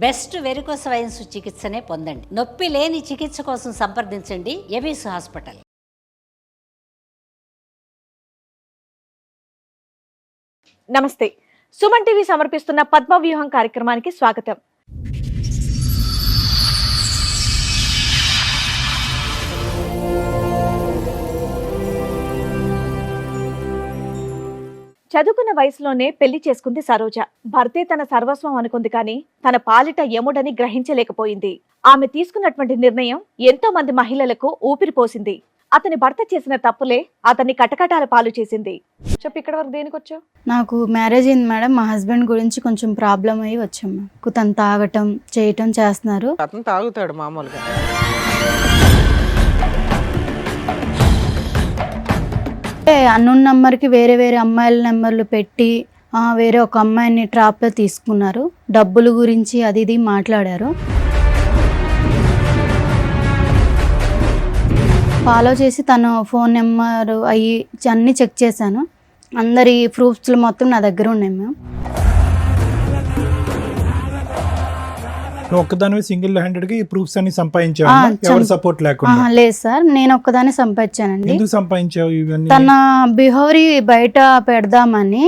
Best varicose wines చికిత్సనే పొందండి. నొప్పి లేని చికిత్స కోసం సంప్రదించండి ఎబిస్ హాస్పిటల్. నమస్తే. సుమన్ టీవీ సమర్పిస్తున్న పద్మవ్యూహం కార్యక్రమానికి స్వాగతం. చదువుకున్న వయసులోనే పెళ్లి చేసుకుంది సరోజ. భర్తే తన సర్వస్వం అనుకుంది కానీ తన పాలిట యముడని గ్రహించలేకపోయింది. ఆమె తీసుకున్నటువంటి నిర్ణయం ఎంతో మంది మహిళలకు ఊపిరిపోసింది. అతని భర్త చేసిన తప్పులే అతన్ని కటకటాల పాలు చేసింది. చెప్పు, ఇక్కడ వరకు దేనికి వచ్చావు? నాకు మ్యారేజ్ అయింది మేడం. మా హస్బెండ్ గురించి కొంచెం ప్రాబ్లం అయ్యి వచ్చాము. తను తాగటం చేయటం చేస్తున్నారు. అతను తాగుతాడు మామూలుగా. అన్నోన్ నెంబర్కి వేరే వేరే అమ్మాయిల నెంబర్లు పెట్టి వేరే ఒక అమ్మాయిని ట్రాప్లో తీసుకున్నారు. డబ్బుల గురించి అది ఇది మాట్లాడారు. ఫాలో చేసి తను ఫోన్ నెంబర్ అన్నీ చెక్ చేశాను. అందరి ప్రూఫ్స్లు మొత్తం నా దగ్గర ఉన్నాయి మ్యామ్. ఒక్కదాని సింగిల్ హ్యాండెడ్ గా ఈ ప్రూఫ్స్ అన్ని సంపాదించావు? ఎవరు సపోర్ట్ లేకుండా? లేదు సార్, నేను ఒక్కదాన్ని సంపాదించానండి. ఎందుకు సంపాదించావు ఇవన్నీ? తన బిహేవియర్ బయట పెడదామని.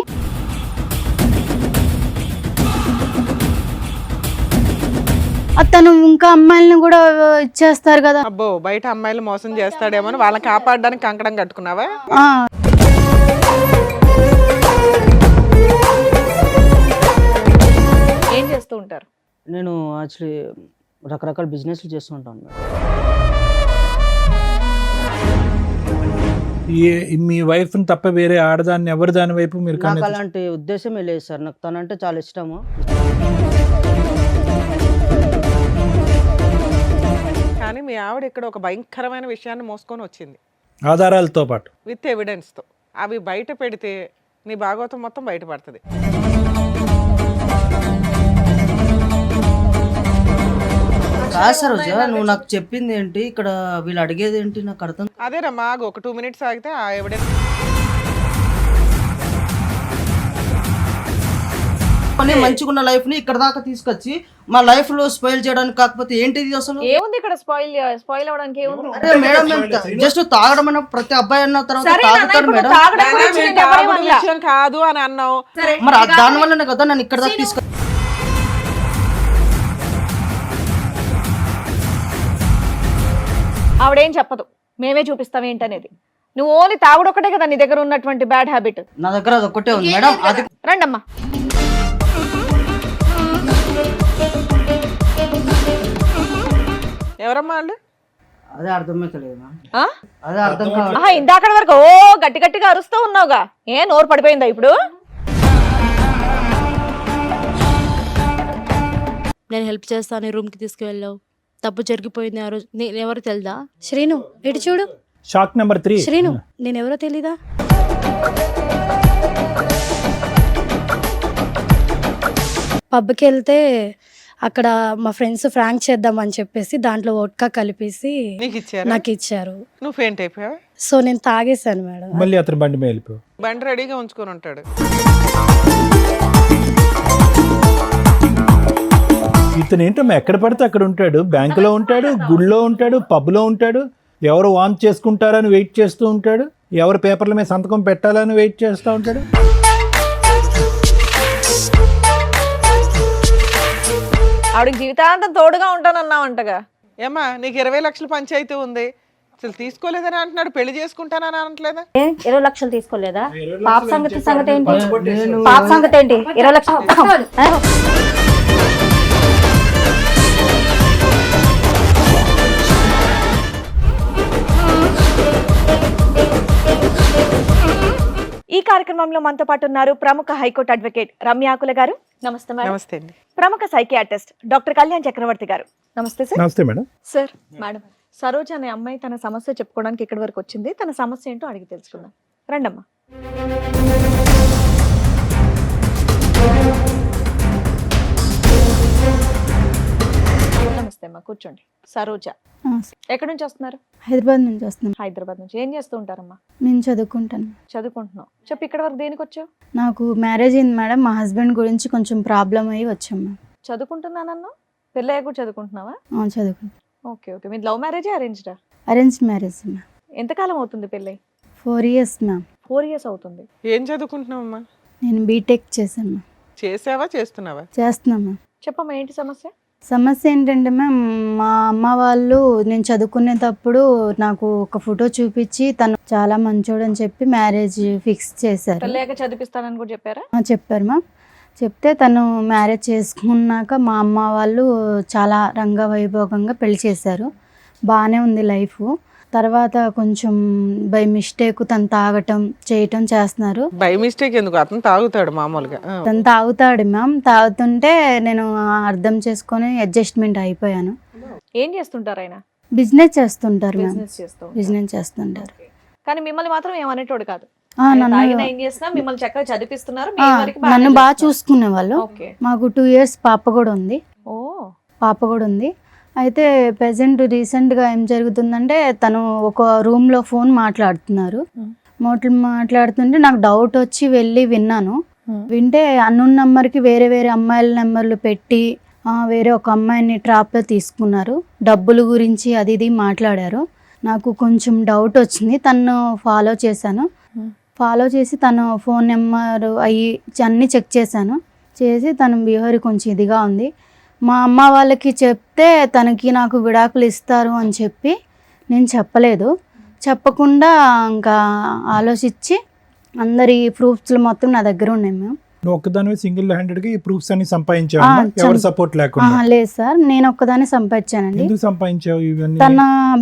తను ఇంకా అమ్మాయిలను కూడా ఇచ్చేస్తారు కదా. అబ్బో, బయట అమ్మాయిలు మోసం చేస్తాడేమో అని వాళ్ళని కాపాడడానికి కంకణం కట్టుకున్నావా? ఏం చేస్తూ ఉంటారు? నేను యాక్చువల్లీ రకరకాల బిజినెస్లు చేస్తూ ఉంటాను. మీ వైఫ్ తప్ప వేరే ఆడదాన్ని ఎవరి దాని వైపు మీరు? నాకు అలాంటి ఉద్దేశమే లేదు సార్. నాకు తనంటే చాలా ఇష్టము. కానీ మీ ఆవిడ ఇక్కడ ఒక భయంకరమైన విషయాన్ని మోసుకొని వచ్చింది, ఆధారాలతో పాటు, విత్ ఎవిడెన్స్తో. అవి బయట పెడితే నీ భాగవతం మొత్తం బయటపడుతుంది. కాదు సార్, నువ్వు నాకు చెప్పింది ఏంటి, ఇక్కడ వీళ్ళు అడిగేది ఏంటి నాకు అర్థం. అదేనమ్మా, ఆగు, ఒక 2 minutes ఆగితే ఆ ఎవిడెన్స్. మంచిగున్న లైఫ్ ని ఇక్కడ దాకా తీసుకొచ్చి మా లైఫ్ లో స్పాయిల్ చేయడానికి. కాకపోతే ఏంటిది అసలు? ఏముంది ఇక్కడ? స్పాయిల్ అవడానికి ఏముంది? అరే మేడం, జస్ట్ తాగడం అన్న ప్రతి అబ్బాయి అన్న తర్వాత సరే నాన్న, తాగుతాడు ఇప్పుడు మేడం. తాగడం గురించి నేను ఎవరేం అనలా. విషయం కాదు అని అన్నావు. మరి దాని వల్లనే కదా నన్ను ఇక్కడ దాకా తీసుకొచ్చి. ఆవిడేం చెప్పదు, మేమే చూపిస్తాం ఏంటనేది. నువ్వు ఓన్లీ తాగుడు ఒకటే కదా నీ దగ్గర ఉన్నటువంటి బ్యాడ్ హ్యాబిట్. నా దగ్గర అది ఒక్కటే ఉంది మేడం. అది రండమ్మా. ఎవరమ్మా వాళ్ళు? అదే అర్థమైతలేదు మేడం. ఆ? అదే అర్థం కాదు. ఇందాక వరకు ఓ గట్టి గట్టిగా అరుస్తూ ఉన్నావుగా, ఏ నోరు పడిపోయిందా ఇప్పుడు? నేను హెల్ప్ చేస్తాను, రూమ్కి తీసుకువెళ్ళావు, తప్పు జరిగిపోయింది ఆ రోజు. నేను ఎవరో తెలుదా? శ్రీను, ఇటు చూడు. Shock number 3. శ్రీను, నేను ఎవరో తెలీదా? పబ్కి వెళ్తే అక్కడ మా ఫ్రెండ్స్ ఫ్రాంక్ చేద్దామని చెప్పేసి దాంట్లో వోడ్కా కలిపేసి నాకు ఇచ్చారు. నువ్వు ఫెయింట్ అయిపోయావా? సో నేను తాగేశాను మేడం. మళ్ళీ అతను బండి మీద వెళ్ళిపోయావు. బండి రెడీగా ఉంచుకొని ఉంటాడు. ఇతను ఏంటమ్మా ఎక్కడ పడితే అక్కడ ఉంటాడు. బ్యాంకులో ఉంటాడు, గుళ్ళో ఉంటాడు, పబ్లో ఉంటాడు. ఎవరు వాంప్ చేసుకుంటారని వెయిట్ చేస్తూ ఉంటాడు. ఎవరు పేపర్ల మీద సంతకం పెట్టాలని వెయిట్ చేస్తూ ఉంటాడు. ఆవిడకి జీవితాంతం తోడుగా ఉంటానన్నావంటగా. ఏమ్మా, నీకు 20 లక్షల పంచాయతీ ఉంది, అసలు తీసుకోలేదని అంటున్నాడు. పెళ్లి చేసుకుంటానని అనట్లేదా? 20 లక్షలు తీసుకోలేదా? పాప సంగతి ఏంటి? పాప సంగతి ఏంటి? 20 లక్షలు. ఈ కార్యక్రమంలో మనతో పాటు ఉన్నారు ప్రముఖ హైకోర్టు అడ్వకేట్ రమ్యాకుల గారు. నమస్తే మేడం. నమస్తే అండి. ప్రముఖ సైకియాట్రిస్ట్ డాక్టర్ కళ్యాణ్ చక్రవర్తి గారు. నమస్తే సార్. నమస్తే మేడం. సార్, మేడం, సరోజ అనే అమ్మాయి తన సమస్య చెప్పుకోవడానికి ఇక్కడి వరకు వచ్చింది. తన సమస్య ఏంటో అడిగి తెలుసుకుందాం. రండమ్మా. నమస్తే అమ్మా, కూర్చోండి. సరోజ ఎక్కడి నుంచి వస్తున్నారు? హైదరాబాద్ నుంచి వస్తున్నాను. హైదరాబాద్ నుంచి. ఏం చేస్తూ ఉంటారమ్మా? నేను చదువుకుంటాను. చదువుకుంటున్నావు. చెప్పు, ఇక్కడ వరకు దేనికి వచ్చావు? నాకు మ్యారేజ్ అయింది మేడం. మా హస్బెండ్ గురించి కొంచెం ప్రాబ్లం అయ్యి వచ్చాము. చదువుకుంటున్నానన్నా పెళ్ళయ్యాక కూడా చదువుకుంటున్నావా? చదువుకుంటాను. Okay okay. మీ లవ్ మ్యారేజా అరేంజ్డా? Arrange marriage ma'am. ఎంతకాలం అవుతుంది పెళ్ళై? 4 years మ్యామ్. 4 years అవుతుంది. ఏం చదువుకుంటున్నావమ్మా? నేను బీటెక్ చేశాను మ్యామ్. చేసావా చేస్తున్నావా? చేస్తున్నా మ్యామ్. చెప్పమ్మా ఏంటి సమస్య? సమస్య ఏంటంటే మ్యామ్, మా అమ్మ వాళ్ళు నేను చదువుకునేటప్పుడు నాకు ఒక ఫోటో చూపించి తను చాలా మంచోడు అని చెప్పి మ్యారేజ్ ఫిక్స్ చేశారు. పెళ్ళయ్యాక చదివిస్తానని కూడా చెప్పారా? చెప్పారు మ్యామ్. చెప్తే తను మ్యారేజ్ చేసుకున్నాక మా అమ్మ వాళ్ళు చాలా రంగవైభోగంగా పెళ్లి చేశారు. బాగానే ఉంది లైఫ్. తర్వాత కొంచెం బై మిస్టేక్ తను తాగటం చేయటం చేస్తున్నారు. బై మిస్టేక్ ఎందుకు, అతను తాగుతాడు మామూలుగా. తను తాగుతాడు మ్యామ్. తాగుతుంటే నేను అర్థం చేసుకొని అడ్జస్ట్మెంట్ అయిపోయాను. ఏం చేస్తుంటారు ఆయన? బిజినెస్ చేస్తుంటారు మ్యామ్. బిజినెస్ చేస్తూ బిజినెస్ చేస్తుంటారు. కానీ మిమ్మల్ని మాత్రం ఏమనేటోడు కాదు. నన్ను తాగినా ఏం చేసినా మిమ్మల్ని చక్కగా చదివిస్తున్నారు. మీ వరకు బాగానే నన్ను బాగా చూస్తున్నారు. చూసుకునే వాళ్ళు. ఓకే. మాకు 2 years పాప కూడా ఉంది. అయితే ప్రెసెంట్ రీసెంట్గా ఏం జరుగుతుందంటే తను ఒక రూమ్లో ఫోన్ మాట్లాడుతున్నారు. మాట్లాడుతుంటే నాకు డౌట్ వచ్చి వెళ్ళి విన్నాను. వింటే అన్నోన్ నెంబర్కి వేరే వేరే అమ్మాయిల నెంబర్లు పెట్టి వేరే ఒక అమ్మాయిని ట్రాప్లో తీసుకున్నారు. డబ్బుల గురించి అది ఇది మాట్లాడారు. నాకు కొంచెం డౌట్ వచ్చింది. తను ఫాలో చేశాను. ఫాలో చేసి తన ఫోన్ నెంబర్ అన్నీ చెక్ చేశాను. చేసి తన బిహేవియర్ కొంచెం ఇదిగా ఉంది. మా అమ్మ వాళ్ళకి చెప్తే తనకి నాకు విడాకులు ఇస్తారు అని చెప్పి నేను చెప్పలేదు. చెప్పకుండా ఇంకా ఆలోచించి అందరి ప్రూఫ్స్లు మొత్తం నా దగ్గర ఉన్నాయి మ్యామ్. నువ్వు ఒక్కదానివే సింగిల్ హ్యాండెడ్గా ఈ ప్రూఫ్స్ అన్ని సంపాదించావా? ఎవరు సపోర్ట్ లేకుండా? లేదు సార్, నేను ఒక్కదాన్ని సంపాదించానండి. ఎందుకు సంపాదించావు ఇవన్నీ? తన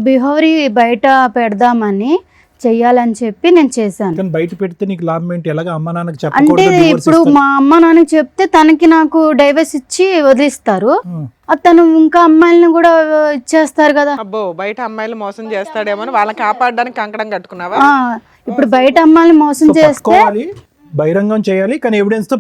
బిహేవియర్ బయట పెడదామని చెయ్యాలని చెప్పి నేను చేశాను. కానీ బయట పెడితే నీకు లాభం ఏంటి? ఎలాగ అమ్మ నాన్నకి అంటే చెప్పకూడదు? ఇప్పుడు మా అమ్మ నాన్నకి చెప్తే తనకి నాకు డైవర్స్ ఇచ్చి వదిలిస్తారు. తను ఇంకా అమ్మాయిలను కూడా ఇచ్చేస్తారు కదా. అబ్బో, బయట అమ్మాయిలు మోసం చేస్తాడేమో వాళ్ళని కాపాడడానికి కంకణం కట్టుకున్నావా? ఇప్పుడు బయట అమ్మాయిని మోసం చేస్తే బహిరంగం చేయాలి, కానీ ఎవిడెన్స్ తో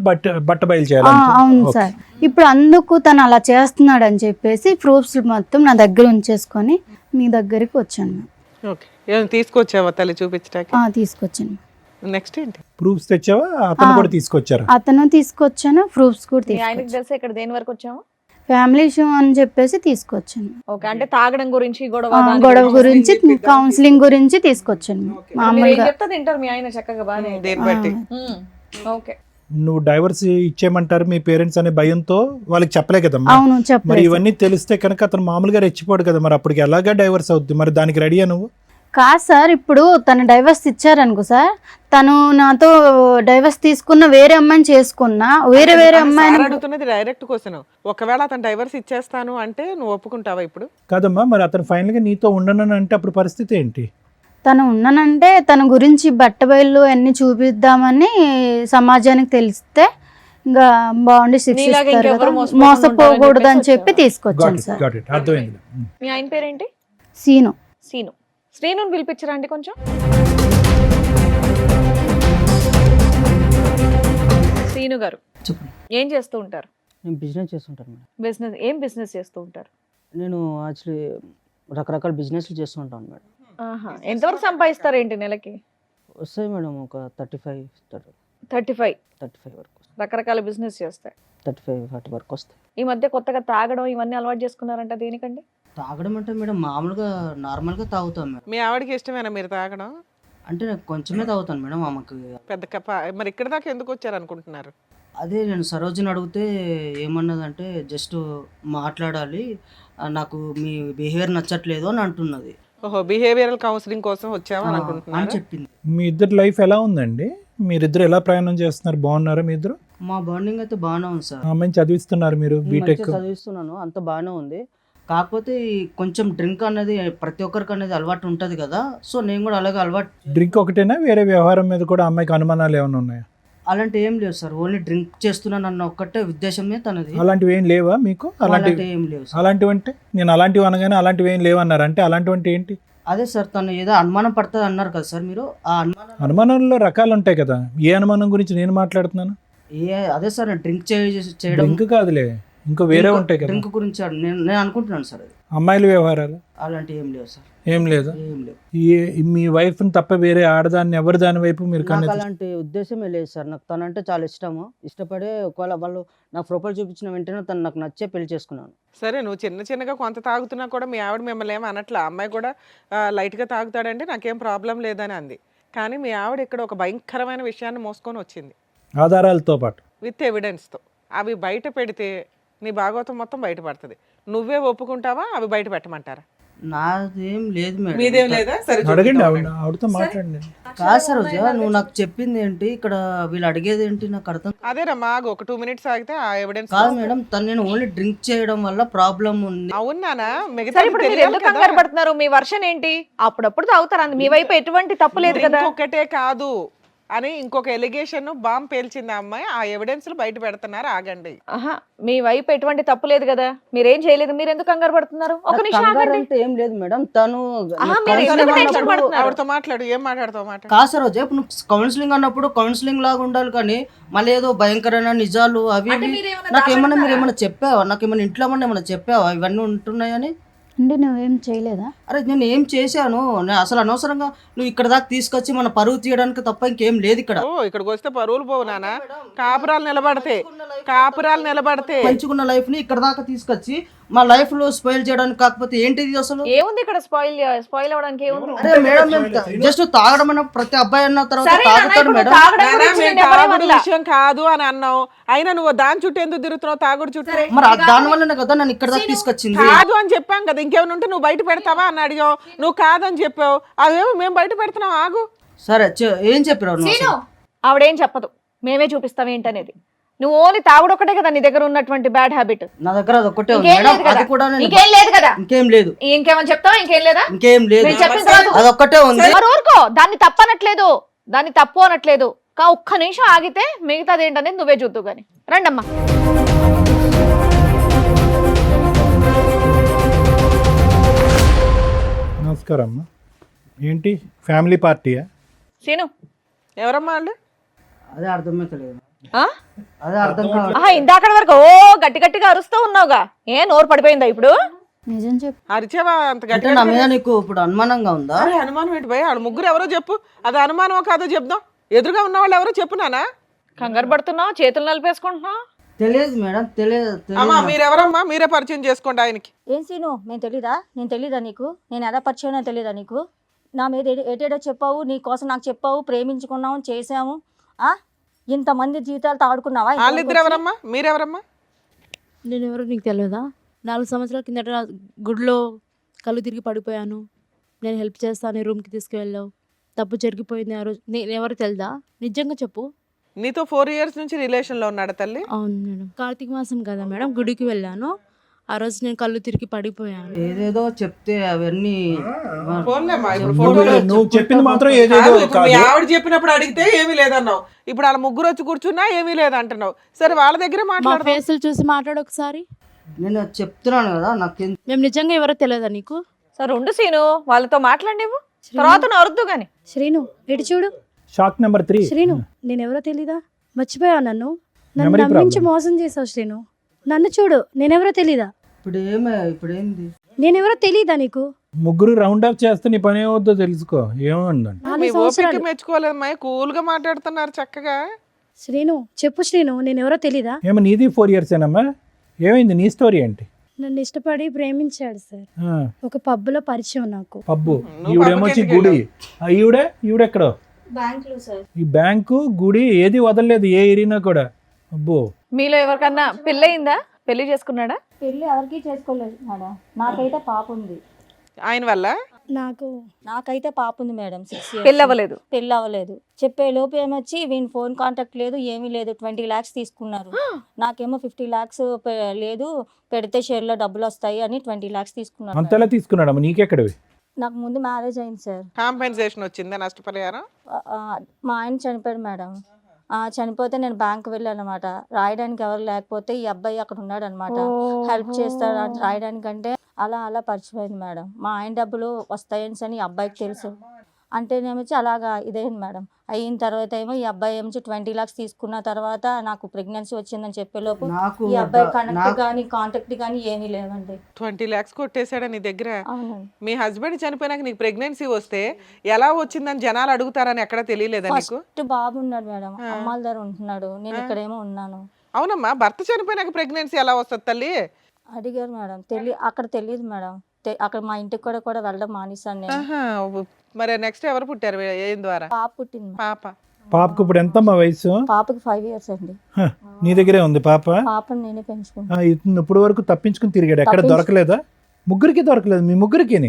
బట్ట బయలు చేయాలి. అవును సార్. ఇప్పుడు అందుకు తను అలా చేస్తున్నాడు అని చెప్పేసి ప్రూఫ్స్ మొత్తం నా దగ్గర ఉంచేసుకొని మీ దగ్గరికి వచ్చాను. ఓకే. ఏమైనా తీసుకొచ్చావా తల్లి చూపించడానికి? తీసుకొచ్చాను. నెక్స్ట్ ఏంటి? ప్రూఫ్స్ తెచ్చావా? అతను కూడా తీసుకొచ్చారు? అతను తీసుకొచ్చాను, ప్రూఫ్స్ కూడా ఆయనకి తీసుకొచ్చాను. తెలిసి ఇక్కడ దేని వరకు వచ్చాము? ఫ్యామిలీ ఇష్యూ అని చెప్పేసి తీసుకొచ్చాను. ఓకే. అంటే తాగడం గురించి గొడవ గురించి కౌన్సిలింగ్ గురించి తీసుకొచ్చాను. మామూలుగా చెప్తా తింటారు మీ ఆయన చక్కగా బాగానే. దేని బట్టి? ఓకే. నువ్వు డైవర్స్ ఇచ్చేయమంటారు మీ పేరెంట్స్ అనే భయంతో వాళ్ళకి చెప్పలే కదమ్మా. అవును మరి చెప్పలేదు. ఇవన్నీ తెలిస్తే కనుక అతను మామూలుగా రెచ్చిపోడు కదా. మరి అప్పటికి ఎలాగా డైవర్స్ అవుద్ది? మరి దానికి రెడీయా నువ్వు? కాదు సార్, ఇప్పుడు తను డైవర్స్ ఇచ్చారనుకో సార్, తను నాతో డైవర్స్ తీసుకున్న వేరే అమ్మాయిని చేసుకున్నా వేరే అమ్మాయిని అడుగుతున్నది డైరెక్ట్ క్వశ్చన్. ఒకవేళ అతను డైవర్స్ ఇచ్చేస్తాను అంటే నువ్వు ఒప్పుకుంటావా ఇప్పుడు? కాదమ్మా, మరి అతను ఫైనల్ గా నీతో ఉండను అంటే అప్పుడు పరిస్థితి ఏంటి? తను ఉన్నానంటే తన గురించి బట్టబయలు అన్ని చూపిద్దామని సమాజానికి తెలిస్తే ఇంకా బాగుండి శిక్షిస్తారు కదా, మోసపోకూడదు అని చెప్పి తీసుకొచ్చాను సార్. అర్థమైంది. మీ ఆయన పేరేంటి? సీను. శ్రీను పిలిపించరా అండి కొంచెం. శ్రీను గారు చెప్పండి. ఏం చేస్తూ ఉంటారు? నేను బిజినెస్ చేస్తుంటాను మేడం. బిజినెస్ ఏం బిజినెస్ చేస్తూ ఉంటారు? నేను యాక్చువల్లీ రకరకాల బిజినెస్లు చేస్తూ ఉంటాను మేడం. ఎంతవరకు సంపాదిస్తారు ఏంటి నెలకి? వస్తాయి మేడం ఒక 35 వరకు. రకరకాల బిజినెస్ చేస్తాయి. 35-40 వరకు వస్తాయి. ఈ మధ్య కొత్తగా తాగడం ఇవన్నీ అలవాటు చేసుకున్నారంట, దేనికండి? తాగడం అంటే మేడం మామూలుగా నార్మల్గా తాగుతాం మేడం. మీ ఆవిడకి ఇష్టమేనా మీరు తాగడం? అంటే నేను కొంచెమే తాగుతాను మేడం. ఆమెకు పెద్ద కప్ప. మరి ఇక్కడ దాకా ఎందుకు వచ్చారు అనుకుంటున్నారు? అదే నేను సరోజిని అడిగితే ఏమన్నదంటే జస్ట్ మాట్లాడాలి, నాకు మీ బిహేవియర్ నచ్చట్లేదు అని అంటున్నది. ఓహో, బిహేవియరల్ కౌన్సిలింగ్ కోసం వచ్చావా అని అనుకుంటున్నాను చెప్పింది. మీ ఇద్దరు లైఫ్ ఎలా ఉందండి? మీరిద్దరు ఎలా ప్రయాణం చేస్తున్నారు? బాగున్నారా మీ ఇద్దరు? మా బాండింగ్ అయితే బాగానే ఉంది సార్. అమ్మాయిని చదివిస్తున్నారు మీరు, బీటెక్ చదివిస్తున్నాను, అంత బాగానే ఉంది. కాకపోతే కొంచెం డ్రింక్ అనేది ప్రతి ఒక్కరికి అనేది అలవాటు ఉంటుంది కదా, సో నేను కూడా అలాగే అలవాటు. డ్రింక్ ఒకటేనా, వేరే వ్యవహారం మీద కూడా అమ్మాయికి అనుమానాలు ఏమైనా ఉన్నాయా? అలాంటి ఏం లేవు సార్, ఓన్లీ డ్రింక్ చేస్తున్నాను అన్న ఒక్కటే ఉద్దేశమే తనది. అలాంటివి ఏం లేవా మీకు? అలాంటివి ఏం లేవు సార్. అలాంటివి అంటే నేను అలాంటివి అనగానే అలాంటివి ఏం లేవన్నారు అంటే అలాంటివి అంటే ఏంటి? అదే సార్, తను ఏదో అనుమానం పడుతుంది అన్నారు కదా సార్ మీరు. ఆ అనుమానంలో రకాలు ఉంటాయి కదా, ఏ అనుమానం గురించి నేను మాట్లాడుతున్నాను? అదే సార్ డ్రింక్ చేయడం. డ్రింక్ కాదులే, ఇంకో వేరే ఉంటాయి కదా డ్రింక్ గురించి నేను అనుకుంటున్నాను సార్. అది అమ్మాయిల వ్యవహారాలు అలాంటి ఏం లేవు సార్, ఏం లేదు. ఏం లేవు. మీ వైఫ్ని తప్ప వేరే ఆడదాన్ని ఎవరి దాని వైపు మీరు నాకు కన్నెత్తి అలాంటి ఉద్దేశమే లేదు సార్. నాకు తనంటే చాలా ఇష్టము. ఇష్టపడే ఒకవేళ వాళ్ళు నాకు ప్రొఫైల్ చూపించిన వెంటనే తను నాకు నచ్చే పెళ్లి చేసుకున్నాను. సరే, నువ్వు చిన్నగా కొంత తాగుతున్నా కూడా మీ ఆవిడ మిమ్మల్ని ఏమీ అనట్లా. అమ్మాయి కూడా లైట్గా తాగుతాడంటే నాకేం ప్రాబ్లం లేదని అంది. కానీ మీ ఆవిడ ఇక్కడ ఒక భయంకరమైన విషయాన్ని మోసుకొని వచ్చింది, ఆధారాలతో పాటు విత్ ఎవిడెన్స్తో. అవి బయట పెడితే నీ భాగవతం మొత్తం బయటపడుతుంది. నువ్వే ఒప్పుకుంటావా అవి బయట పెట్టమంటారా? నాదేం లేదు మేడం. మీదేం లేదా? సరే, అడగండి, చూపిద్దాం. ఆవిడతో మాట్లాడండి. కాదు సార్ రోజా, నువ్వు నాకు చెప్పింది ఏంటి, ఇక్కడ వీళ్ళు అడిగేది ఏంటి నాకు అర్థం అదేనమ్మా, ఒక 2 minutes ఆగితే ఆ ఎవిడెన్స్. కాదు మేడం. తను నేను ఓన్లీ డ్రింక్ చేయడం వల్ల ప్రాబ్లం ఉంది. అవునానా? మిగతా సరే ఇప్పుడు మీరు ఎందుకు కంగారు పడుతున్నారు? మీ వర్షన్ ఏంటి? అప్పుడప్పుడు తాగుతారు, మీ వైపు ఎటువంటి తప్పు లేదు కదా. ఒకటే కాదు అని ఇంకొక ఎలిగేషన్ బాంబ్ పేల్చింది ఆ అమ్మాయి. ఆ ఎవిడెన్స్ బయట పెడుతున్నారు, ఆగండి. ఆహా, మీ వైపు ఎటువంటి తప్పు లేదు కదా, మీరేం చేయలేదు, మీరు ఎందుకు కంగారు పడుతున్నారు? ఒక నిమిషం కంగారు ఆగండి. అంటే ఏం లేదు మేడం. తను ఆహా, మీరు ఎందుకు టెన్షన్ పడుతున్నారు? ఆవిడతో మాట్లాడు, ఏం మాట్లాడతావు మాట. కాదు సార్ రోజా, ఇప్పుడు నువ్వు కౌన్సిలింగ్ అన్నప్పుడు కౌన్సిలింగ్ లాగా ఉండాలి, కానీ మళ్ళీ ఏదో భయంకరమైన నిజాలు అవి అంటే ఇవి. మీరేమన్నా నాకేమన్నా మీరు ఏమన్నా చెప్పావా? నాకేమన్నా ఇంట్లో ఏమన్నా చెప్పావా ఇవన్నీ ఉంటున్నాయని? అంటే నువ్వేం చేయలేదా? అరే నేను ఏం చేశాను? నేను అసలు అనవసరంగా నువ్వు ఇక్కడ దాకా తీసుకొచ్చి మన పరువు తీయడానికి తప్ప ఇంకేం లేదు ఇక్కడ. ఓ, ఇక్కడికి వస్తే పరువులు పోవు నాన్న. కాపురాలు నిలబడితే పంచుకున్న లైఫ్ ని ఇక్కడ దాకా తీసుకొచ్చి మా లైఫ్ లో స్పాయిల్ చేయడానికి. కాకపోతే ఏంటిది అసలు? ఏముంది ఇక్కడ స్పాయిల్ అవ్వడానికి ఏముంది? అరే మేడం, జస్ట్ తాగడం అన్న ప్రతి అబ్బాయి అన్న తర్వాత సరే నాన్న, తాగుతాడు ఇప్పుడు మేడం. తాగడం నాన్న, గురించి మేము నేను ఎవరేం తాగుడు అనలా. విషయం కాదు అని అన్నావు. అయినా నువ్వు దాని చుట్టూ ఎందుకు తిరుగుతున్నావు? తాగుడు చుట్టూ మరి దాని వల్లనే కదా నన్ను ఇక్కడ దాకా తీసుకొచ్చింది. కాదు అని చెప్పాం కదా. ఇంకేమైనా ఉంటే నువ్వు బయట పెడతావా అని అడిగావు. నువ్వు కాదని చెప్పావు. అదేమో మేము బయట పెడుతున్నాం, ఆగు. సరే ఏం చెప్పారు నువ్వు అసలు? ఆవిడేం చెప్పదు, మేమే చూపిస్తాం ఏంటనేది. నువ్వు ఓన్లీ తాగుడు ఒకటే కదా నీ దగ్గర ఉన్నటువంటి బ్యాడ్ హ్యాబిట్. నా దగ్గర అది ఒక్కటే ఉంది ఇంకేం మేడం. లేదు కదా? అది కూడా నేను ఇంకేం లేదు కదా? ఇంకేం లేదు. ఇంకేమని చెప్తావా? ఇంకేం లేదా? ఇంకేం లేదు. నేను చెప్పిన తర్వాత అది ఒక్కటే ఉంది. మరి ఊరుకో, దాన్ని తప్పనట్లేదు, దాన్ని తప్పు అనట్లేదు. ఒక్క నిమిషం ఆగితే మిగతాది ఏంటనేది నువ్వే చూద్దు గాని. రండమ్మా. నమస్కారం అమ్మా. ఏంటి ఫ్యామిలీ పార్టీయా? సీను, ఎవరమ్మా వాళ్ళు? అదే అర్థమైతలేదు. ఆ? అదే అర్థం కావాలి. ఆహా, ఇందాక వరకు ఓ గట్టి గట్టిగా అరుస్తూ ఉన్నావుగా, ఏ నోరు పడిపోయిందా ఇప్పుడు? నిజం చెప్పు. అరిచావా అంత అంటే గట్టిగా? నా మీద నీకు ఇప్పుడు అనుమానంగా ఉందా? అరే అనుమానం ఏంటి భయ? వాళ్ళు ముగ్గురు ఎవరో చెప్పు. అది అనుమానమో కాదో చెప్దాం. ఎదురుగా ఉన్న వాళ్ళు ఎవరో చెప్పు నానా. కంగారు పడుతున్నావు, చేతులు నలిపేసుకుంటున్నావు. తెలియదు మేడం, తెలియదు. అమ్మా మీరెవరమ్మా? మీరే పరిచయం చేసుకోండి ఆయనకి. ఏం సీను, నేను తెలీదా నీకు? నేను ఎలా పరిచయం తెలీదా నీకు? నా మీద ఏటేటో చెప్పావు, నీ కోసం నాకు చెప్పావు, ప్రేమించుకున్నాము, చేసాము. ఇంతమంది జీవితాలతో ఆడుకున్నావా? వాళ్ళిద్దరు ఎవరమ్మా? మీరెవరమ్మా? నేను ఎవరో నీకు తెలియదా? 4 సంవత్సరాల కిందట గుడిలో కళ్ళు తిరిగి పడిపోయాను. నేను హెల్ప్ చేస్తాను, రూమ్కి తీసుకువెళ్ళావు. తప్పు జరిగిపోయింది ఆ రోజు. నేను ఎవరో తెలుదా? నిజంగా చెప్పు. నీతో 4 years నుంచి రిలేషన్లో ఉన్నాడా తల్లి? అవును మేడం. కార్తీక మాసం కదా మేడం, గుడికి వెళ్ళాను. ఆ రోజు నేను కళ్ళు తిరిగి పడిపోయాను. ఏదేదో చెప్తే అవన్నీ ఫోన్లేమ్మా, ఇప్పుడు ఫోటోలు నువ్వు చెప్పింది మాత్రం ఏదేదో కాదు, ఇప్పుడు మీ కాదు. ఆవిడ చెప్పినప్పుడు అడిగితే ఏమీ లేదన్నావు. ఇప్పుడు వాళ్ళ ముగ్గురు వచ్చి కూర్చున్నా ఏమీ లేదంటున్నావు. సరే వాళ్ళ దగ్గర మా మాట్లాడు. ఫేసులు చూసి మాట్లాడు ఒకసారి. నేను చెప్తున్నాను కదా, నాకు మేము నిజంగా ఎవరో తెలియదా నీకు? సరే ఉండు సీను, వాళ్ళతో మాట్లాడినవు, తర్వాత నువ్వు అరుద్దు గాని. శ్రీను ఇటు చూడు. Shock number 3. శ్రీను నేనెవరో తెలీదా? మర్చిపోయావు నన్ను Memory నమ్మించి problem. మోసం చేసావు శ్రీను. నన్ను చూడు, నేనెవరో తెలీదా? ఇప్పుడు ఏంది? నేనెవరో తెలీదా నీకు? ముగ్గురు రౌండ్ అప్ చేస్తే నీ పని ఏమవుద్దో తెలుసుకో. ఏమందండి? 4 మీ ఓపిక సంవత్సరాలు. మెచ్చుకోలేదమ్మా, కూల్ గా మాట్లాడుతున్నారు చక్కగా. శ్రీను చెప్పు శ్రీను, నేనెవరో తెలీదా? ఏమో నీది 4 years ఏనమ్మా? ఏమైంది నీ స్టోరీ ఏంటి? నన్ను ఇష్టపడి ప్రేమించాడు సార్. ఆ, ఒక పబ్బులో పరిచయం నాకు. పబ్బు. నువ్వు ఈవిడేమొచ్చి పబ్బుకి గుడి. ఈవిడెక్కడో బ్యాంకులో సార్. ఈ బ్యాంకు గుడి ఏది వదలలేదు ఏ ఏరినా కూడా. అబ్బో, మీలో ఎవరికన్నా పెళ్ళయిందా? పెళ్లి చేసుకున్నాడా? పెళ్ళి ఎవరికి చేసుకోలేదు మేడం. నాకైతే పాప ఉంది. ఆయన వల్ల నాకైతే పాప ఉంది మేడం. 6 years. పెళ్ళి అవ్వలేదు. పెళ్ళి అవ్వలేదు. చెప్పే లోపు ఏమొచ్చి వీని ఫోన్ కాంటాక్ట్ లేదు, ఏమీ లేదు. 20 lakhs తీసుకున్నారు. నాకేమో 50 lakhs లేదు, పెడితే షేర్లో డబ్బులు వస్తాయి అని 20 lakhs తీసుకున్నారు. అంతలా తీసుకున్నాడమ్మా, నీకెక్కడవి? నాకు ముందు మ్యారేజ్ అయింది సార్. కాంపెన్సేషన్ వచ్చిందా? నష్టపరిహారం? మా ఆయన చనిపోయాడు మేడం. చనిపోతే నేను బ్యాంక్ వెళ్ళాను అనమాట. రాయడానికి ఎవరు లేకపోతే ఈ అబ్బాయి అక్కడ ఉన్నాడు అనమాట. హెల్ప్ చేస్తాడు అని రాయడానికంటే అలా పరిచయం అయింది మేడం. మా ఆయన డబ్బులు వస్తాయని ఈ అబ్బాయికి తెలుసు. అంటేనేమో అలాగా ఇదేంటి మేడం. అయిన తర్వాత ఏమో ఈ అబ్బాయి ఏమో 20 lakhs తీసుకున్న తర్వాత నాకు ప్రెగ్నెన్సీ వచ్చిందని చెప్పేలోపు నాకు ఈ అబ్బాయి డ- కనెక్ట్ నాకు కానీ కాంటాక్ట్ కానీ ఏమీ లేవండి. 20 lakhs కొట్టేశాడా నీ దగ్గర? అవునండి. మీ హస్బెండ్ చనిపోయినాక నీకు ప్రెగ్నెన్సీ వస్తే ఎలా వచ్చిందని జనాలు అడుగుతారని ఎక్కడ తెలియలేదా నీకు? ఫస్ట్ బాబు ఉన్నాడు మేడం, అమ్మాల దగ్గర ఉంటున్నాడు, నేను ఇక్కడేమో ఉన్నాను. అవునమ్మా, భర్త చనిపోయినాక ప్రెగ్నెన్సీ ఎలా వస్తుంది తల్లి? అడిగారు మేడం, అక్కడ తెలియదు మేడం. అక్కడ మా ఇంటికి కూడా వెళ్ళడం మానేశాను నేను. ఆహా, మరి నెక్స్ట్ ఎవరు పుట్టారు ఏం ద్వారా? పాప పుట్టింది మేడం. పాప. పాపకు ఇప్పుడు ఎంతమ్మా వయసు? పాపకి 5 years అండి. హ, నీ దగ్గరే ఉంది పాప? పాపని నేనే పెంచుకుంటాను. ఇతను ఇప్పుడు వరకు తప్పించుకుని తిరిగాడు, ఎక్కడ దొరకలేదా? ముగ్గురికి దొరకలేదు, మీ ముగ్గురికి?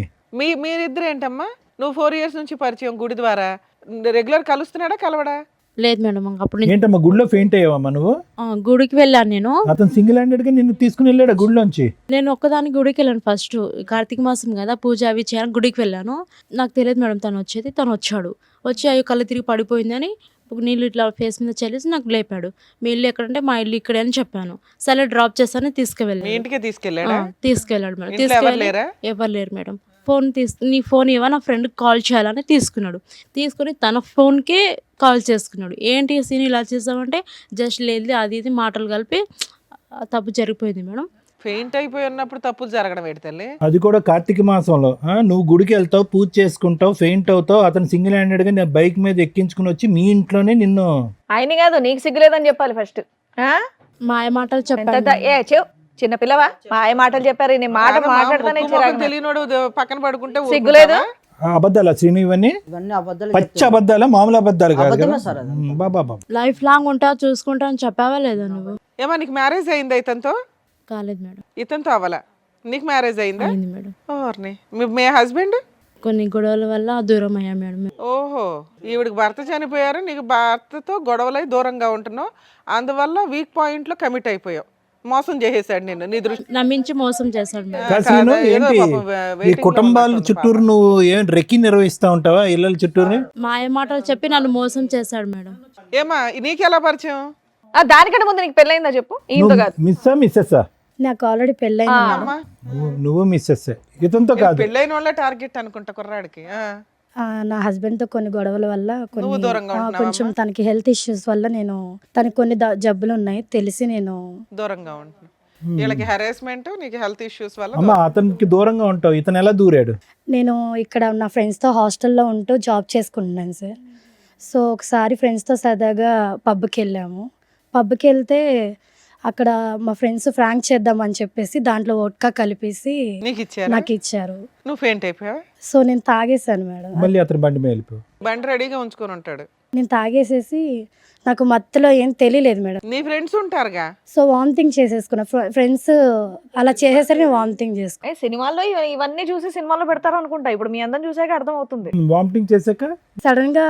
మీరిద్దరు ఏంటమ్మా? నువ్వు 4 years నుంచి పరిచయం గుడి ద్వారా, రెగ్యులర్ కలుస్తున్నాడా కలవడా? లేదు మేడం, అప్పుడు నేను ఏంటమ్మా గుడిలో ఫెయింట్ అయ్యావమ్మా నువ్వు? గుడికి వెళ్ళాను. నేను అతను సింగిల్ హ్యాండెడ్ గా నిన్ను తీసుకుని వెళ్ళాడు గుడిలోంచి? నేను ఒక్కదానికి గుడికి వెళ్ళాను. ఫస్ట్ కార్తీక మాసం కదా, పూజ అవి చేయడానికి గుడికి వెళ్ళాను. నాకు తెలియదు మేడం తను వచ్చేది. తను వచ్చాడు, వచ్చి అయ్యో కళ్ళు తిరిగి పడిపోయిందని నీళ్ళు ఇట్లా ఫేస్ మీద చల్లేసి నాకు లేపాడు. మీ ఇల్లు ఎక్కడంటే మా ఇల్లు ఇక్కడే అని చెప్పాను. సరే డ్రాప్ చేస్తానని మీ తీసుకువెళ్ళాను. ఇంటికే తీసుకెళ్ళాడా? తీసుకెళ్ళాడు మేడం. ఇంట్లో ఎవరు లేరా? ఎవరు లేరు మేడం. నీ ఫోన్ ఇవ్వ, నా ఫ్రెండ్కి కాల్ చేయాలని తీసుకున్నాడు. తీసుకుని తన ఫోన్కే కాల్ చేసుకున్నాడు. ఏంటి సీన్ ఇలా చేసామంటే జస్ట్ లేదు అది ఇది మాటలు కలిపి తప్పు జరిగిపోయింది మేడం. ఫెయింట్ అయిపోయి ఉన్నప్పుడు తప్పులు జరగడం ఏంటి తల్లి? అది కూడా కార్తీక మాసంలో. నువ్వు గుడికి వెళ్తావు, పూజ చేసుకుంటావు, ఫెయింట్ అవుతావు, అతను సింగిల్ హ్యాండెడ్ గా నేను బైక్ మీద ఎక్కించుకుని వచ్చి మీ ఇంట్లోనే నిన్ను. ఆయన కాదు, నీకు సిగ్గులేదని చెప్పాలి ఫస్ట్. మాయ మాటలు చెప్పాను. చిన్న పిల్లవా? మాయ మాటలు చెప్పారు. నేను మాట మాట్లాడతానే తెలియనోడు పక్కన పడుకుంటే సిగ్గులేదు. అబద్ధాలా శ్రీను ఇవన్నీ? ఇవన్నీ అబద్ధాలు పచ్చి చెప్తాను. అబద్ధాలా, మామూలు అబద్ధాలు కాదు కదా? అబద్ధమే సార్ అది. బాబా లైఫ్ లాంగ్ ఉంటా చూసుకుంటా అని చెప్పావా లేదా నువ్వు? ఏమా నీకు మ్యారేజ్ అయిందా ఇతనితో? కాలేదు మేడం. ఇతనితో అవ్వాలా? నీకు మ్యారేజ్ అయిందా? అయింది మేడం. ఓర్ని. మీ హస్బెండ్? కొన్ని గొడవల వల్ల దూరం అయ్యా మేడం. ఓహో, ఈవిడికి భర్త చనిపోయారు, నీకు భర్తతో గొడవలై దూరంగా ఉంటున్నావు, అందువల్ల వీక్ పాయింట్ లో కమిట్ అయిపోయావు. మోసం చేసేసాడు నిన్ను, నీ దృష్టి నమ్మించి మోసం చేశాడు మేడం. కాశీను ఏంటి ఈ కుటుంబాల చుట్టూరు నువ్వు ఏం రెక్కి నిర్వహిస్తా ఉంటావా ఇళ్ళ చుట్టూరు? మాయ మాటలు చెప్పి నన్ను మోసం చేశాడు మేడం. ఏమా నీకెలా పరిచయం? దానికంటే ముందు నీకు పెళ్ళయిందా చెప్పు. ఈయనతో కాదు. మిస్సా మిస్సెస్సా? నాకు ఆల్రెడీ పెళ్ళైంది మేడం. అమ్మా, నువ్వు మిస్సెస్, ఇతనితో కాదు. పెళ్ళైన వాళ్ళ టార్గెట్ అనుకుంటా కుర్రాడికి. నా హస్బెండ్ తో కొన్ని గొడవల వల్ల నువ్వు దూరంగా ఉంటున్నావా కొంచెం అమ్మా? తనకి హెల్త్ ఇష్యూస్ వల్ల నేను తనకి కొన్ని జబ్బులు ఉన్నాయి తెలిసి నేను దూరంగా ఉంటున్నా. వీళ్ళకి హెరాస్మెంట్, నీకు హెల్త్ ఇష్యూస్ వల్ల అమ్మ అతనికి దూరంగా ఉంటావు, ఇతను ఎలా దూరాడు? నేను ఇక్కడ నా ఫ్రెండ్స్తో హాస్టల్లో ఉంటూ జాబ్ చేసుకుంటున్నాను సార్. సో ఒకసారి ఫ్రెండ్స్తో సరదాగా పబ్కి వెళ్ళాము. పబ్కి వెళ్తే అక్కడ మా ఫ్రెండ్స్ ఫ్రాంక్ చేద్దామని చెప్పేసి దాంట్లో వోడ్కా కలిపేసి నీకు ఇచ్చారా? నాకు ఇచ్చారు. నువ్వు ఫెయింట్ అయిపోయావా? సో నేను తాగేసాను మేడం. మళ్ళీ అతను బండి మీద వెళ్ళిపోయావు. బండి రెడీగా ఉంచుకొని ఉంటాడు. నేను తాగేసేసి నాకు మత్తులో ఏం తెలియలేదు మేడం. నీ ఫ్రెండ్స్ ఉంటారుగా. So vomiting చేసేసుకున్నా. ఫ్రెండ్స్ అలా చేసేసరికి నేను వామిటింగ్ చేసుకున్నా. సినిమాల్లో ఇవన్నీ చూసి సినిమాలో పెడతారు అనుకుంటా. ఇప్పుడు మీ అందరం చూసాక అర్థం అవుతుంది. వామిటింగ్ చేశాక సడన్ గా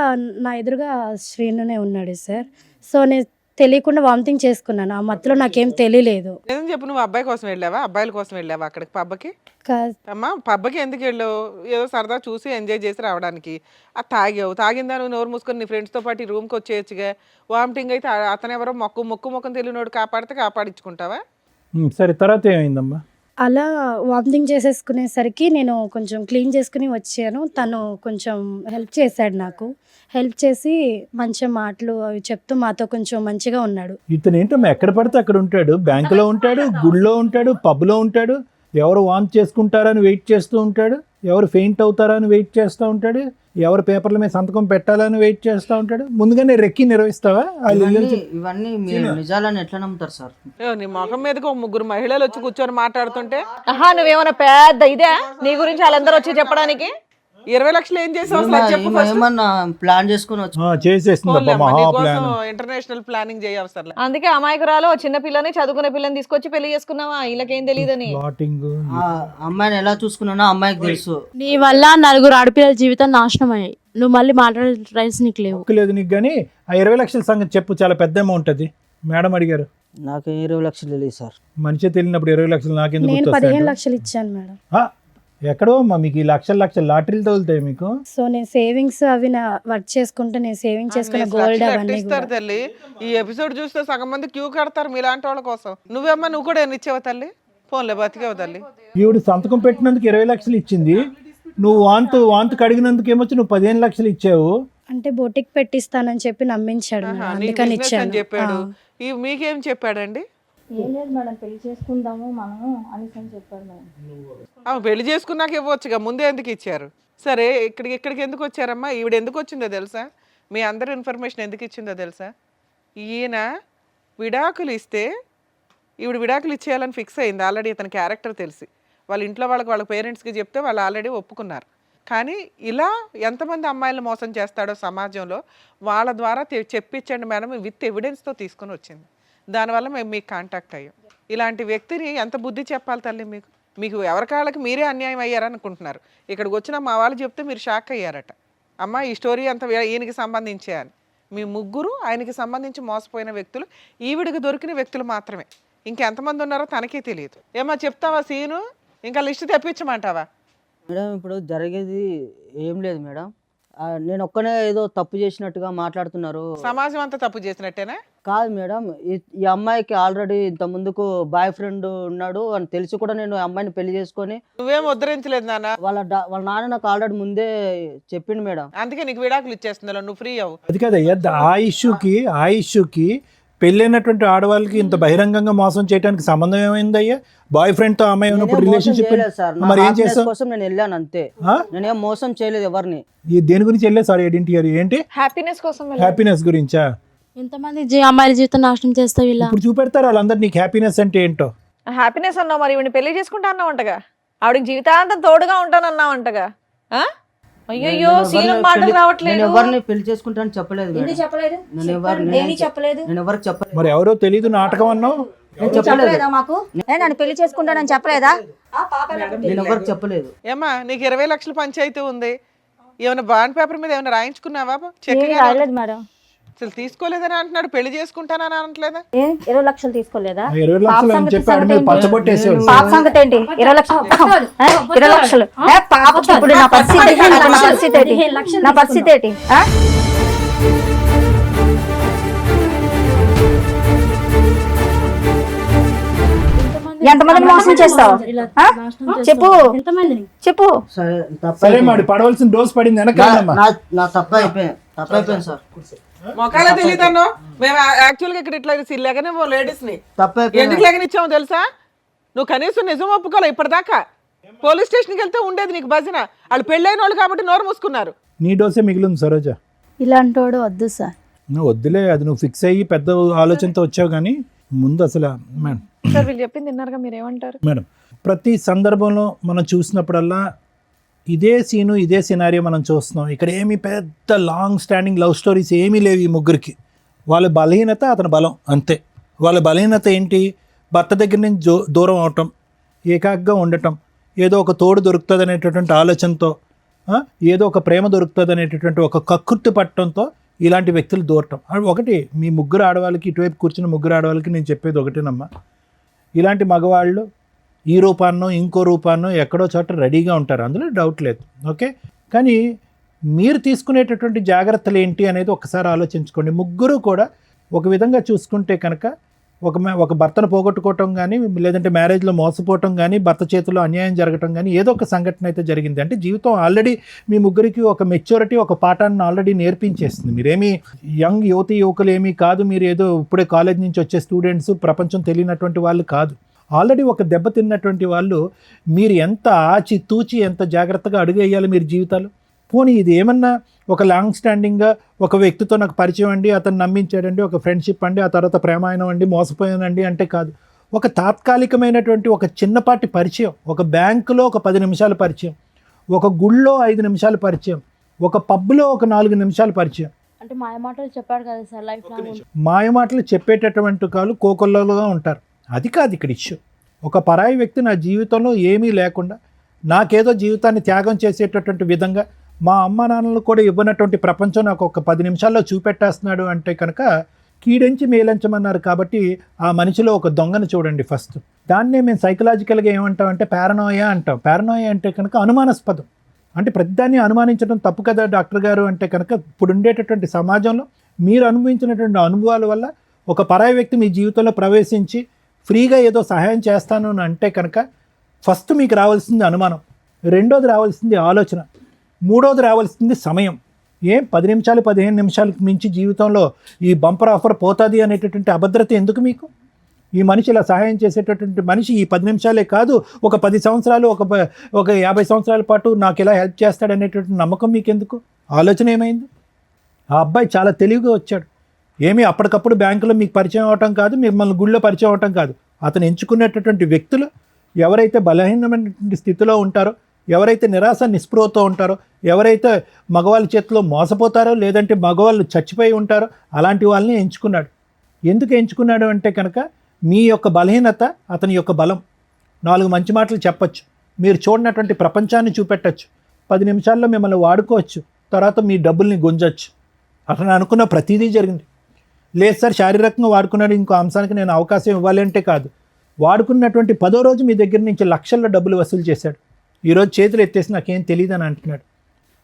నా ఎదురుగా శ్రీనునే ఉన్నాడు సార్. సో నేను తెలియకుండా వామిటింగ్ చేసుకున్నాను. ఆ మత్తులో నాకేం తెలియలేదు. ఏం చెప్పు, నువ్వు అబ్బాయి కోసం వెళ్ళావా, అబ్బాయిల కోసం వెళ్ళావా అక్కడికి పబ్కి? కా- అమ్మా, పబ్కి ఎందుకు వెళ్ళావు? ఏదో సరదా చూసి ఎంజాయ్ చేసి రావడానికి. అది తాగావు, తాగిందా నువ్వు నోరు మూసుకొని నీ ఫ్రెండ్స్తో పాటు రూమ్కి వచ్చేయచ్చుగా. వామిటింగ్ అయితే అతను ఎవరో మొక్కుమొక్కం తెలియనోడు కాపాడితే కాపాడించుకుంటావా? సరే, తర్వాత ఏమైందమ్మా? అలా వామిటింగ్ చేసేసుకునేసరికి నేను కొంచెం క్లీన్ చేసుకుని వచ్చాను. తను కొంచెం హెల్ప్ చేశాడు నాకు. హెల్ప్ చేసి మంచి మాటలు అవి చెప్తూ మాతో కొంచెం మంచిగా ఉన్నాడు. ఇతను ఏంటమ్మా ఎక్కడ పడితే అక్కడ ఉంటాడు, బ్యాంకులో ఉంటాడు, గుడిలో ఉంటాడు, పబ్లో ఉంటాడు, ఎవరు వామ్ చేసుకుంటారని వెయిట్ చేస్తూ ఉంటాడు, ఎవరు ఫెయింట్ అవుతారని వెయిట్ చేస్తూ ఉంటాడు, ఎవరు పేపర్ల మీద సంతకం పెట్టాలని వెయిట్ చేస్తూ ఉంటాడు. ముందుగానే రెక్కి నిర్వహిస్తావా? ఇవన్నీ మీరు నిజాలని ఎట్లా నమ్ముతారు సార్? నీ ముఖం మీదకి 3 మహిళలు వచ్చి కూర్చొని మాట్లాడుతుంటే నువ్వేమన్నా పెద్ద ఇదే నీ గురించి వాళ్ళందరూ వచ్చి చెప్పడానికి? 20 లక్షలు ఏం చేసావు అసలు అది చెప్పు first. ఏమన్నా ప్లాన్ చేసుకుని వచ్చి చేసేస్తుందమ్మా పోన్లేమ్మా, మహా నీకోసం ప్లాన్. International planning చేయవసరం. అందుకే అమాయకురాలు చిన్న పిల్లని చదువుకునే పిల్లని తీసుకొచ్చి పెళ్లి చేసుకున్నావా? వీళ్ళకేం తెలియదని. ప్లాటింగ్. ఆ అమ్మాయిని ఎలా చూసుకున్నానో అమ్మాయికి తెలుసు. నీ వల్ల 4 ఆడపిల్లల జీవితం నాశనం అయ్యాయి. నువ్వు మళ్ళీ మాట్లాడే రైట్స్ నీకు లేవు. లేదు నీకు. కానీ ఆ 20 లక్షల సంగతి చెప్పు, చాలా పెద్ద అమౌంట్ అది. మేడం అడిగారు. నాకు 20 లక్షలు తెలియదు సార్. మనిషి తెలియనప్పుడు 20 లక్షలు నాకెందుకు నేను గుర్తొస్తాయి? 15 లక్షలు ఇచ్చాను మేడం. ఎక్కడో అమ్మా మీకు ఈ లక్షల లాటరీలు తగులుతాయి మీకు. సో నేను సేవింగ్స్ అవి వర్క్ చేసుకుంటే నేను సేవింగ్ చేసుకున్న గోల్డ్ అవన్నీ కూడా. ఇస్తారు తల్లి. ఈ ఎపిసోడ్ చూస్తే సగం మంది క్యూ కడతారు మీలాంటి వాళ్ళ కోసం. నువ్వేమ్మా, నువ్వు కూడా ఎన్ని ఇచ్చావు తల్లి? ఫోన్లే బతికేవు తల్లి. ఈవిడ సంతకం పెట్టినందుకు 20 లక్షలు ఇచ్చింది. నువ్వు వాంతు కడిగినందుకు ఏమొచ్చు నువ్వు 15 లక్షలు ఇచ్చావు. అంటే బొటిక్ పెట్టిస్తానని చెప్పి నమ్మించాడు మేడం, ఆహా, నీకు అందుకని business అని ఇచ్చాను. చెప్పాడు. ఆ. ఈ మీకేం చెప్పాడండి? ఏం లేదు మేడం, పెళ్లి చేసుకుందాము మనము అనేసి అని చెప్పాడు మేడం. పెళ్లి చేసుకున్నాక ఇవ్వచ్చుగా, ముందే ఎందుకు ఇచ్చారు? సరే, ఇక్కడికి ఎందుకు వచ్చారమ్మా? ఈవిడ ఎందుకు వచ్చిందో తెలుసా? మీ అందరి ఇన్ఫర్మేషన్ ఎందుకు ఇచ్చిందో తెలుసా? ఈయన విడాకులు ఇస్తే ఈవిడ విడాకులు ఇచ్చేయాలని ఫిక్స్ అయింది ఆల్రెడీ. ఇతని క్యారెక్టర్ తెలిసి వాళ్ళ ఇంట్లో వాళ్ళ పేరెంట్స్కి చెప్తే వాళ్ళు ఆల్రెడీ ఒప్పుకున్నారు. కానీ ఇలా ఎంతమంది అమ్మాయిలను మోసం చేస్తాడో సమాజంలో, వాళ్ళ ద్వారా చెప్పించండి మేడం, విత్ ఎవిడెన్స్తో తీసుకొని వచ్చింది. దానివల్ల మేము మీకు కాంటాక్ట్ అయ్యాం. ఇలాంటి వ్యక్తిని ఎంత బుద్ధి చెప్పాలి తల్లి మీకు? మీకు ఎవరికాళ్ళకి మీరే అన్యాయం అయ్యారనుకుంటున్నారు. ఇక్కడికి వచ్చిన మా వాళ్ళు చెప్తే మీరు షాక్ అయ్యారట. అమ్మ ఈ స్టోరీ అంతా ఈయనకి సంబంధించే అని. మీ ముగ్గురు ఆయనకి సంబంధించి మోసపోయిన వ్యక్తులు, ఈవిడికి దొరికిన వ్యక్తులు మాత్రమే. ఇంకెంతమంది ఉన్నారో తనకే తెలియదు. ఏమో చెప్తావా సీను? ఇంకా లిస్ట్ తెప్పించమంటావా? మేడం ఇప్పుడు జరిగేది ఏం లేదు మేడం. నేను ఒక్కనే ఏదో తప్పు చేసినట్టుగా మాట్లాడుతున్నారు. సమాజం అంతా తప్పు చేసినట్టేనా? కాదు మేడం, ఈ అమ్మాయికి ఆల్రెడీ ఇంత ముందుకు బాయ్ ఫ్రెండ్ ఉన్నాడు అని తెలిసి కూడా నేను అమ్మాయిని పెళ్లి చేసుకొని. నువ్వేం ఉద్ధరించలేదు నాన్న. వాళ్ళ నాన్న నాకు ఆల్రెడీ ముందే చెప్పిండు మేడం. అందుకే నీకు విడాకులు ఇచ్చేస్తున్నా, నువ్వు ఫ్రీ అవ్వు. అది కదయ్యా, ఆ ఇష్యూకి పెళ్ళైనటువంటి ఆడవాళ్ళకి ఇంత బహిరంగంగా మోసం చేయడానికి సంబంధం ఏమైందయ్యా? బాయ్ ఫ్రెండ్ తో అమ్మాయి ఉన్నప్పుడు రిలేషన్షిప్ మరి ఏం చేస్తావు? కోసం నేను వెళ్ళాను అంతే, నేనేం మోసం చేయలేదు ఎవరిని. దేని గురించి వెళ్ళే? సారీ ఐడెంటిటీ ఏంటి? హ్యాపీనెస్ కోసం హ్యాపీనెస్ గురించా? ఎంతమంది అమ్మాయిల జీవితం నాశనం చేస్తావు ఇలా? ఇప్పుడు చూపెడతారు వాళ్ళందరూ నీకు హ్యాపీనెస్ అంటే ఏంటో. హ్యాపీనెస్ అన్నావు, మరి ఈవిని పెళ్లి చేసుకుంటా అన్నావు అంటగా, ఆవిడకి జీవితాంతం తోడుగా ఉంటానన్నావు అంటగా. అయ్యో సీను మాటలు రావట్లేదు. ఎవరిని పెళ్లి చేసుకుంటానని చెప్పలేదు మేడం. ఎందుకు చెప్పలేదు? నేను ఎవరిని చెప్పలేదు. నేను ఎవరికి చెప్పలేదు. మరి ఎవరో తెలీదు నాటకం అన్నావు. చెప్పలేదా మాకు? నన్ను పెళ్లి చేసుకుంటానని చెప్పలేదా? నేను ఎవరికి చెప్పలేదు. ఏమ్మా నీకు 20 లక్షల పంచాయతీ ఉంది, ఏమైనా బాండ్ పేపర్ మీద ఏమైనా రాయించుకున్నావా? రాయలేదు మేడం. అసలు తీసుకోలేదని అంటున్నాడు, పెళ్లి చేసుకుంటానని అనట్లేదా? 20 లక్షలు తీసుకోలేదా? 20 లక్షలు అని చెప్పి ఆడి మీద పచ్చబొట్టేసేవాడు. పాప సంగతి ఏంటి? 20 లక్షలు 20 లక్షలు పాపకి ఇప్పుడు నా పరిస్థితి ఏంటి? నా పరిస్థితి ఏంటి? ఎంతమందిని మోసం చేస్తావు? చెప్పు చెప్పు. సరే మరి పడవలసిన డోస్ పడింది వెనకాలమ్మా. నా తప్ప అయిపోయింది సార్. మొక్కలే తెలియదన్నో. మేము యాక్చువల్గా ఇక్కడ ఇట్లా లేకనే లేడీస్ ని తప్ప ఎందుకు లేకనిచ్చాము తెలుసా? నువ్వు కనీసం నిజం ఒప్పుకోలే ఇప్పటిదాకా. పోలీస్ స్టేషన్కి వెళ్తే ఉండేది నీకు భజన. వాళ్ళు పెళ్ళైన వాళ్ళు కాబట్టి నోరు మూసుకున్నారు. నీ డోసే మిగిలింది సరోజ. ఇలాంటి వాడు వద్దు సార్. నువ్వు వద్దులే, అది నువ్వు ఫిక్స్ అయ్యి పెద్ద ఆలోచనతో వచ్చావు. కానీ ముందు అసలు మేడం సార్ వీళ్ళు చెప్పింది విన్నారుగా, మీరు ఏమంటారు? మేడం ప్రతి సందర్భంలో మనం చూసినప్పుడల్లా ఇదే సీను ఇదే సినారియో మనం చూస్తున్నాం. ఇక్కడ ఏమి పెద్ద లాంగ్ స్టాండింగ్ లవ్ స్టోరీస్ ఏమీ లేవు ఈ ముగ్గురికి. వాళ్ళ బలహీనత అతని బలం అంతే. వాళ్ళ బలహీనత ఏంటి? భర్త దగ్గర నుంచి దూరం అవటం, ఏకాగ్గా ఉండటం, ఏదో ఒక తోడు దొరుకుతుంది అనేటటువంటి ఆలోచనతో, ఏదో ఒక ప్రేమ దొరుకుతుంది అనేటటువంటి ఒక కక్కుర్తి పట్టడంతో ఇలాంటి వ్యక్తులు దూరటం. ఒకటి మీ ముగ్గురు ఆడవాళ్ళకి, ఇటువైపు కూర్చున్న ముగ్గురు ఆడవాళ్ళకి నేను చెప్పేది ఒకటేనమ్మా, ఇలాంటి మగవాళ్ళు ఈ రూపాన్నో ఇంకో రూపాన్నో ఎక్కడో చోట రెడీగా ఉంటారు, అందులో డౌట్ లేదు. ఓకే, కానీ మీరు తీసుకునేటటువంటి జాగ్రత్తలు ఏంటి అనేది ఒకసారి ఆలోచించుకోండి. ముగ్గురు కూడా ఒక విధంగా చూసుకుంటే కనుక ఒక భర్తను పోగొట్టుకోవటం కానీ, లేదంటే మ్యారేజ్లో మోసపోవటం కానీ, భర్త చేతిలో అన్యాయం జరగటం కానీ ఏదో ఒక సంఘటన అయితే జరిగింది. అంటే జీవితం ఆల్రెడీ మీ ముగ్గురికి ఒక మెచ్యూరిటీ, ఒక పాఠాన్ని ఆల్రెడీ నేర్పించేస్తుంది. మీరేమీ యంగ్ యువకులు ఏమీ కాదు, మీరు ఏదో ఇప్పుడే కాలేజ్ నుంచి వచ్చే స్టూడెంట్స్, ప్రపంచం తెలియనటువంటి వాళ్ళు కాదు. ఆల్రెడీ ఒక దెబ్బతిన్నటువంటి వాళ్ళు. మీరు ఎంత ఆచి తూచి ఎంత జాగ్రత్తగా అడుగేయాలి మీరు జీవితాలు. పోనీ ఇది ఏమన్నా ఒక లాంగ్ స్టాండింగ్గా ఒక వ్యక్తితో నాకు పరిచయం అండి, అతను నమ్మించాడండి, ఒక ఫ్రెండ్షిప్ అండి, ఆ తర్వాత ప్రేమాయణం అండి, మోసపోయానండి అంటే కాదు. ఒక తాత్కాలికమైనటువంటి ఒక చిన్నపాటి పరిచయం, ఒక బ్యాంకులో ఒక 10 నిమిషాల పరిచయం, ఒక గుళ్ళో 5 నిమిషాల పరిచయం, ఒక పబ్లో ఒక 4 నిమిషాల పరిచయం. అంటే మాయమాటలు చెప్పాడు కదా సార్, లైఫ్ లాంగ్ మాయమాటలు చెప్పేటటువంటి కాళ్ళు కోకొల్లలుగా ఉంటారు. అది కాదు ఇక్కడ ఇష్యూ. ఒక పరాయి వ్యక్తి నా జీవితంలో ఏమీ లేకుండా నాకేదో జీవితాన్ని త్యాగం చేసేటటువంటి విధంగా, మా అమ్మ నాన్నలు కూడా ఇవ్వనటువంటి ప్రపంచం నాకు ఒక 10 నిమిషాల్లో చూపెట్టేస్తున్నాడు అంటే కనుక కీడెంచి మేలంచమన్నారు. కాబట్టి ఆ మనిషిలో ఒక దొంగను చూడండి ఫస్ట్. దాన్నే మేము సైకలాజికల్గా ఏమంటామంటే పారనోయా అంటాం. పారనోయా అంటే కనుక అనుమానాస్పదం. అంటే ప్రతిదాన్ని అనుమానించడం తప్పు కదా డాక్టర్ గారు అంటే కనుక ఇప్పుడు ఉండేటటువంటి సమాజంలో మీరు అనుభవించినటువంటి అనుభవాల వల్ల ఒక పరాయి వ్యక్తి మీ జీవితంలో ప్రవేశించి ఫ్రీగా ఏదో సహాయం చేస్తాను అని అంటే కనుక ఫస్ట్ మీకు రావాల్సింది అనుమానం. రెండోది రావాల్సింది ఆలోచన, మూడోది రావాల్సింది సమయం. 10 నిమిషాలు 15 నిమిషాలకు మించి జీవితంలో ఈ బంపర్ ఆఫర్ పోతుంది అనేటటువంటి అభద్రత ఎందుకు మీకు? ఈ మనిషి ఇలా సహాయం చేసేటటువంటి మనిషి ఈ 10 నిమిషాలే కాదు, ఒక 10 సంవత్సరాలు, ఒక 50 సంవత్సరాల పాటు నాకు ఇలా హెల్ప్ చేస్తాడనేటువంటి నమ్మకం మీకు ఎందుకు? ఆలోచన ఏమైంది? ఆ అబ్బాయి చాలా తెలివిగా వచ్చాడు. ఏమీ అప్పటికప్పుడు బ్యాంకులో మీకు పరిచయం అవటం కాదు, మిమ్మల్ని గుళ్ళో పరిచయం అవటం కాదు. అతను ఎంచుకునేటటువంటి వ్యక్తులు ఎవరైతే బలహీనమైనటువంటి స్థితిలో ఉంటారో, ఎవరైతే నిరాశ నిస్పృహతో ఉంటారో, ఎవరైతే మగవాళ్ళ చేతిలో మోసపోతారో, లేదంటే మగవాళ్ళు చచ్చిపోయి ఉంటారో, అలాంటి వాళ్ళని ఎంచుకున్నాడు. ఎందుకు ఎంచుకున్నాడు అంటే కనుక మీ యొక్క బలహీనత అతని యొక్క బలం. 4 మంచి మాటలు చెప్పచ్చు, మీరు చూడనటువంటి ప్రపంచాన్ని చూపెట్టచ్చు, 10 నిమిషాల్లో మిమ్మల్ని వాడుకోవచ్చు, తర్వాత మీ డబ్బుల్ని గుంజచ్చు. అతను అనుకున్న ప్రతిదీ జరిగింది. లేదు సార్ శారీరకంగా వాడుకున్నాడు, ఇంకో అంశానికి నేను అవకాశం ఇవ్వాలి అంటే కాదు. వాడుకున్నటువంటి 10వ రోజు మీ దగ్గర నుంచి లక్షల్లో డబ్బులు వసూలు చేశాడు. ఈరోజు చేతులు ఎత్తేసి నాకేం తెలియదని అంటున్నాడు.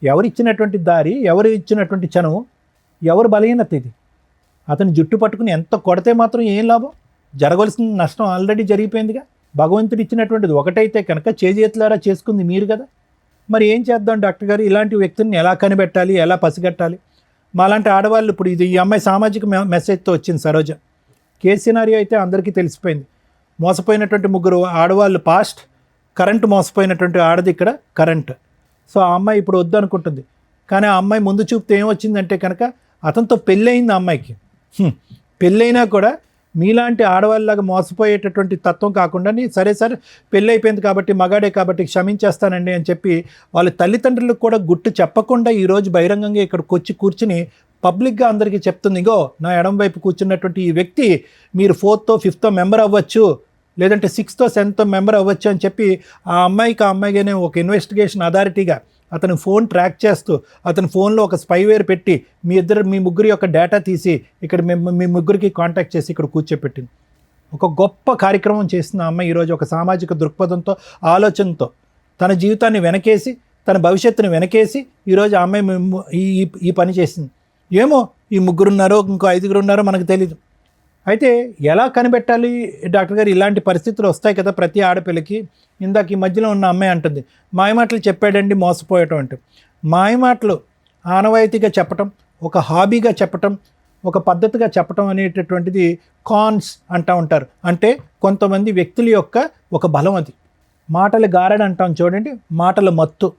ఎవరు ఇచ్చినటువంటి దారి, ఎవరు ఇచ్చినటువంటి చనువు, ఎవరు బలహీనత ఇది? అతను జుట్టు పట్టుకుని ఎంత కొడితే మాత్రం ఏం లాభం? జరగవలసిన నష్టం ఆల్రెడీ జరిగిపోయిందిగా. భగవంతుడు ఇచ్చినటువంటిది ఒకటైతే కనుక చేతులారా చేసుకుంది మీరు కదా. మరి ఏం చేద్దాం డాక్టర్ గారు, ఇలాంటి వ్యక్తుల్ని ఎలా కనిపెట్టాలి, ఎలా పసిగట్టాలి? మాలాంటి ఆడవాళ్ళు ఇప్పుడు ఈ అమ్మాయి సామాజిక మెసేజ్తో వచ్చింది సరోజ. కేసు సినారియో అయితే అందరికీ తెలిసిపోయింది. మోసపోయినటువంటి 3 ఆడవాళ్ళు పాస్ట్, కరెంటు మోసపోయినటువంటి ఆడది ఇక్కడ కరెంట్. సో ఆ అమ్మాయి ఇప్పుడు వద్దు అనుకుంటుంది. కానీ ఆ అమ్మాయి ముందు చూపుతో ఏమొచ్చిందంటే కనుక అతనితో పెళ్ళయింది. ఆ అమ్మాయికి పెళ్ళైనా కూడా మీలాంటి ఆడవాళ్ళలాగా మోసపోయేటటువంటి తత్వం కాకుండా సరే పెళ్ళి అయిపోయింది కాబట్టి మగాడే కాబట్టి క్షమించేస్తానండి అని చెప్పి వాళ్ళ తల్లిదండ్రులకు కూడా గుట్టు చెప్పకుండా ఈరోజు బహిరంగంగా ఇక్కడికి వచ్చి కూర్చుని పబ్లిక్గా అందరికీ చెప్తుంది, ఇగో నా ఎడం వైపు కూర్చున్నటువంటి ఈ వ్యక్తి మీరు 4th, 5th మెంబర్ అవ్వచ్చు, లేదంటే 6th, 7th మెంబర్ అవ్వచ్చు అని చెప్పి ఆ అమ్మాయిగానే ఒక ఇన్వెస్టిగేషన్ అథారిటీగా అతని ఫోన్ ట్రాక్ చేస్తూ అతని ఫోన్లో ఒక స్పైవేర్ పెట్టి మీ ముగ్గురి యొక్క డేటా తీసి ఇక్కడ మీ ముగ్గురికి కాంటాక్ట్ చేసి ఇక్కడ కూర్చోపెట్టింది. ఒక గొప్ప కార్యక్రమం చేసిన అమ్మాయి ఈరోజు ఒక సామాజిక దృక్పథంతో, ఆలోచనతో తన జీవితాన్ని వెనకేసి, తన భవిష్యత్తుని వెనకేసి ఈరోజు ఆ అమ్మాయి ఈ పని చేసింది. ఏమో ఈ 3 ఉన్నారో ఇంకో 5 ఉన్నారో మనకు తెలీదు. అయితే ఎలా కనిపెట్టాలి డాక్టర్ గారు? ఇలాంటి పరిస్థితులు వస్తాయి కదా ప్రతి ఆడపిల్లకి. ఇందాక ఈ మధ్యలో ఉన్న అమ్మాయి అంటుంది, మాయమాటలు చెప్పాడండి మోసపోయటం అంటే. మాయమాటలు ఆనవాయితీగా చెప్పటం, ఒక హాబీగా చెప్పటం, ఒక పద్ధతిగా చెప్పటం అనేటటువంటిది కాన్స్ అంటూ ఉంటారు. అంటే కొంతమంది వ్యక్తుల యొక్క ఒక బలం అది. మాటలు గారడి అంటాం చూడండి, మాటల మత్తు.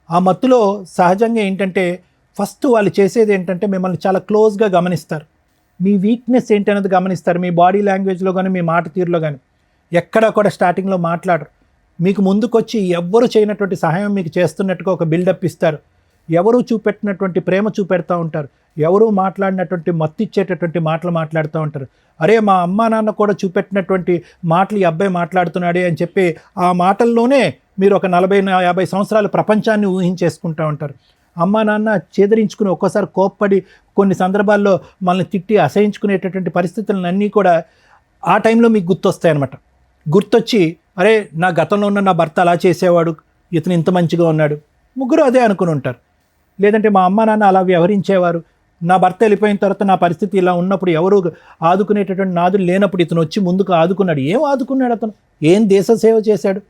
ఆ మత్తులో సహజంగా ఏంటంటే ఫస్ట్ వాళ్ళు చేసేది ఏంటంటే మిమ్మల్ని చాలా క్లోజ్గా గమనిస్తారు. మీ వీక్నెస్ ఏంటి అనేది గమనిస్తారు. మీ బాడీ లాంగ్వేజ్లో కానీ, మీ మాట తీరులో కానీ. ఎక్కడా కూడా స్టార్టింగ్లో మాట్లాడరు. మీకు ముందుకొచ్చి ఎవ్వరు చేయనటువంటి సహాయం మీకు చేస్తున్నట్టుగా ఒక బిల్డప్ ఇస్తారు. ఎవరు చూపెట్టినటువంటి ప్రేమ చూపెడతా ఉంటారు. ఎవరు మాట్లాడినటువంటి మత్తు ఇచ్చేటటువంటి మాటలు మాట్లాడుతూ ఉంటారు. అరే మా అమ్మా నాన్న కూడా చూపెట్టినటువంటి మాటలు ఈ అబ్బాయి మాట్లాడుతున్నాడే అని చెప్పి ఆ మాటల్లోనే మీరు ఒక 40-50 సంవత్సరాల ప్రపంచాన్ని ఊహించేసుకుంటూ ఉంటారు. అమ్మా నాన్న చేదరించుకుని ఒక్కోసారి కోప్పడి కొన్ని సందర్భాల్లో మనల్ని తిట్టి అసహించుకునేటటువంటి పరిస్థితులన్నీ కూడా ఆ టైంలో మీకు గుర్తొస్తాయన్నమాట. గుర్తొచ్చి అరే నా గతంలో ఉన్న నా భర్త అలా చేసేవాడు, ఇతను ఇంత మంచిగా ఉన్నాడు, ముగ్గురు అదే అనుకుని ఉంటారు. లేదంటే మా అమ్మ నాన్న అలా వ్యవహరించేవారు, నా భర్త వెళ్ళిపోయిన తర్వాత నా పరిస్థితి ఇలా ఉన్నప్పుడు ఎవరు ఆదుకునేటటువంటి నాదులు లేనప్పుడు ఇతను వచ్చి ముందుకు ఆదుకున్నాడు. ఏం ఆదుకున్నాడు అతను? ఏం దేశ సేవ చేశాడు?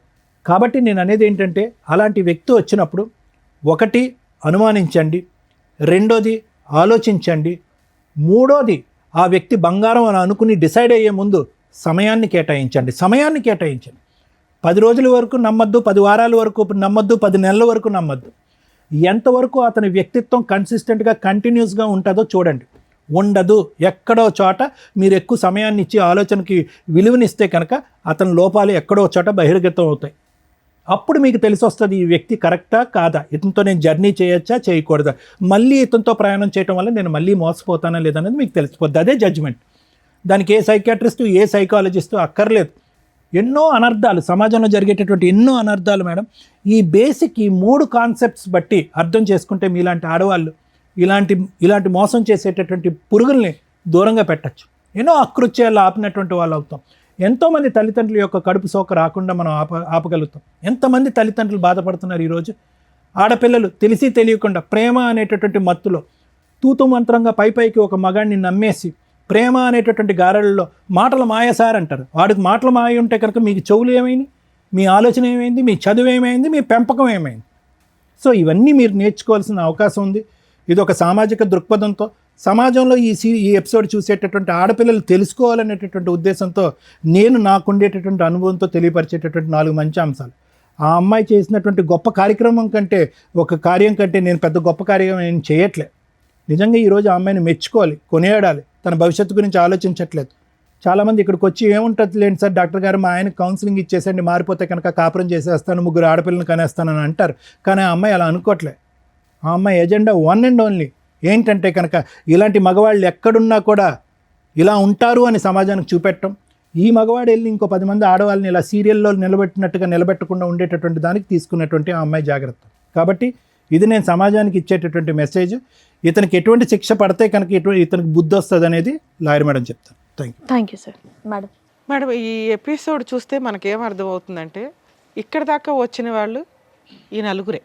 కాబట్టి నేను అనేది ఏంటంటే అలాంటి వ్యక్తి వచ్చినప్పుడు ఒకటి అనుమానించండి, రెండోది ఆలోచించండి, మూడోది ఆ వ్యక్తి బంగారం అని అనుకుని డిసైడ్ అయ్యే ముందు సమయాన్ని కేటాయించండి. 10 రోజుల వరకు నమ్మద్దు, 10 వారాల వరకు నమ్మద్దు, 10 నెలల వరకు నమ్మద్దు. ఎంతవరకు అతని వ్యక్తిత్వం కన్సిస్టెంట్గా కంటిన్యూస్గా ఉంటుందో చూడండి. ఉండదు, ఎక్కడో చోట మీరు ఎక్కువ సమయాన్ని ఇచ్చి ఆలోచనకి విలువనిస్తే కనుక అతని లోపాలు ఎక్కడో చోట బహిర్గతం అవుతాయి. అప్పుడు మీకు తెలిసి వస్తుంది ఈ వ్యక్తి కరెక్టా కాదా, ఇతనితో నేను జర్నీ చేయొచ్చా చేయకూడదా, మళ్ళీ ఇతనితో ప్రయాణం చేయడం వల్ల నేను మళ్ళీ మోసపోతానా లేదనేది మీకు తెలిసిపోద్ది. అదే జడ్జిమెంట్. దానికి ఏ సైకియాట్రిస్టు ఏ సైకాలజిస్టు అక్కర్లేదు. ఎన్నో అనర్థాలు సమాజంలో జరిగేటటువంటి ఎన్నో అనర్థాలు మేడం ఈ బేసిక్ ఈ 3 కాన్సెప్ట్స్ బట్టి అర్థం చేసుకుంటే మీలాంటి ఆడవాళ్ళు ఇలాంటి మోసం చేసేటటువంటి పురుగుల్ని దూరంగా పెట్టచ్చు. ఎన్నో అకృత్యాలు ఆపినటువంటి వాళ్ళు అవుతాం. ఎంతోమంది తల్లిదండ్రుల యొక్క కడుపు సోక రాకుండా మనం ఆపగలుగుతాం. ఎంతమంది తల్లిదండ్రులు బాధపడుతున్నారు ఈరోజు. ఆడపిల్లలు తెలిసి తెలియకుండా ప్రేమ అనేటటువంటి మత్తులో తూతు మంత్రంగా పైకి ఒక మగాడిని నమ్మేసి ప్రేమ అనేటటువంటి గారెలలో మాటలు మాయ సార్ అంటారు. వాడికి మాటలు మాయ ఉంటే కనుక మీకు చెవులు ఏమైనా మీ ఆలోచన ఏమైంది, మీ చదువు ఏమైంది, మీ పెంపకం ఏమైంది? సో ఇవన్నీ మీరు నేర్చుకోవాల్సిన అవకాశం ఉంది. ఇది ఒక సామాజిక దృక్పథంతో సమాజంలో ఈ ఎపిసోడ్ చూసేటటువంటి ఆడపిల్లలు తెలుసుకోవాలనేటటువంటి ఉద్దేశంతో నేను నాకుండేటటువంటి అనుభవంతో తెలియపరిచేటటువంటి 4 మంచి అంశాలు. ఆ అమ్మాయి చేసినటువంటి గొప్ప కార్యక్రమం కంటే, ఒక కార్యం కంటే నేను పెద్ద గొప్ప కార్యం ఏం చేయట్లే. నిజంగా ఈరోజు ఆ అమ్మాయిని మెచ్చుకోవాలి, కొనియాడాలి. తన భవిష్యత్తు గురించి ఆలోచించట్లేదు. చాలామంది ఇక్కడికి వచ్చి ఏముంటుంది లేండి సార్, డాక్టర్ గారు మా ఆయన కౌన్సిలింగ్ ఇచ్చేసండి, మారిపోతే కనుక కాపురం చేసేస్తాను, 3 ఆడపిల్లని కనేస్తానని అంటారు. కానీ ఆ అమ్మాయి అలా అనుకోవట్లే. ఆ అమ్మాయి ఎజెండా 1 and only ఏంటంటే కనుక ఇలాంటి మగవాళ్ళు ఎక్కడున్నా కూడా ఇలా ఉంటారు అని సమాజానికి చూపెట్టడం. ఈ మగవాడు వెళ్ళి ఇంకో 10 మంది ఆడవాళ్ళని ఇలా సీరియల్లో నిలబెట్టకుండా ఉండేటటువంటి దానికి తీసుకున్నటువంటి ఆ అమ్మాయి జాగ్రత్త. కాబట్టి ఇది నేను సమాజానికి ఇచ్చేటటువంటి మెసేజ్. ఇతనికి ఎటువంటి శిక్ష పడితే కనుక ఇతనికి బుద్ధి వస్తుంది అనేది లాయర్ మేడం చెప్తాను. Thank you sir. Madam madam, ఈ ఎపిసోడ్ చూస్తే మనకేం అర్థమవుతుందంటే, ఇక్కడ దాకా వచ్చిన వాళ్ళు ఈ నలుగురే.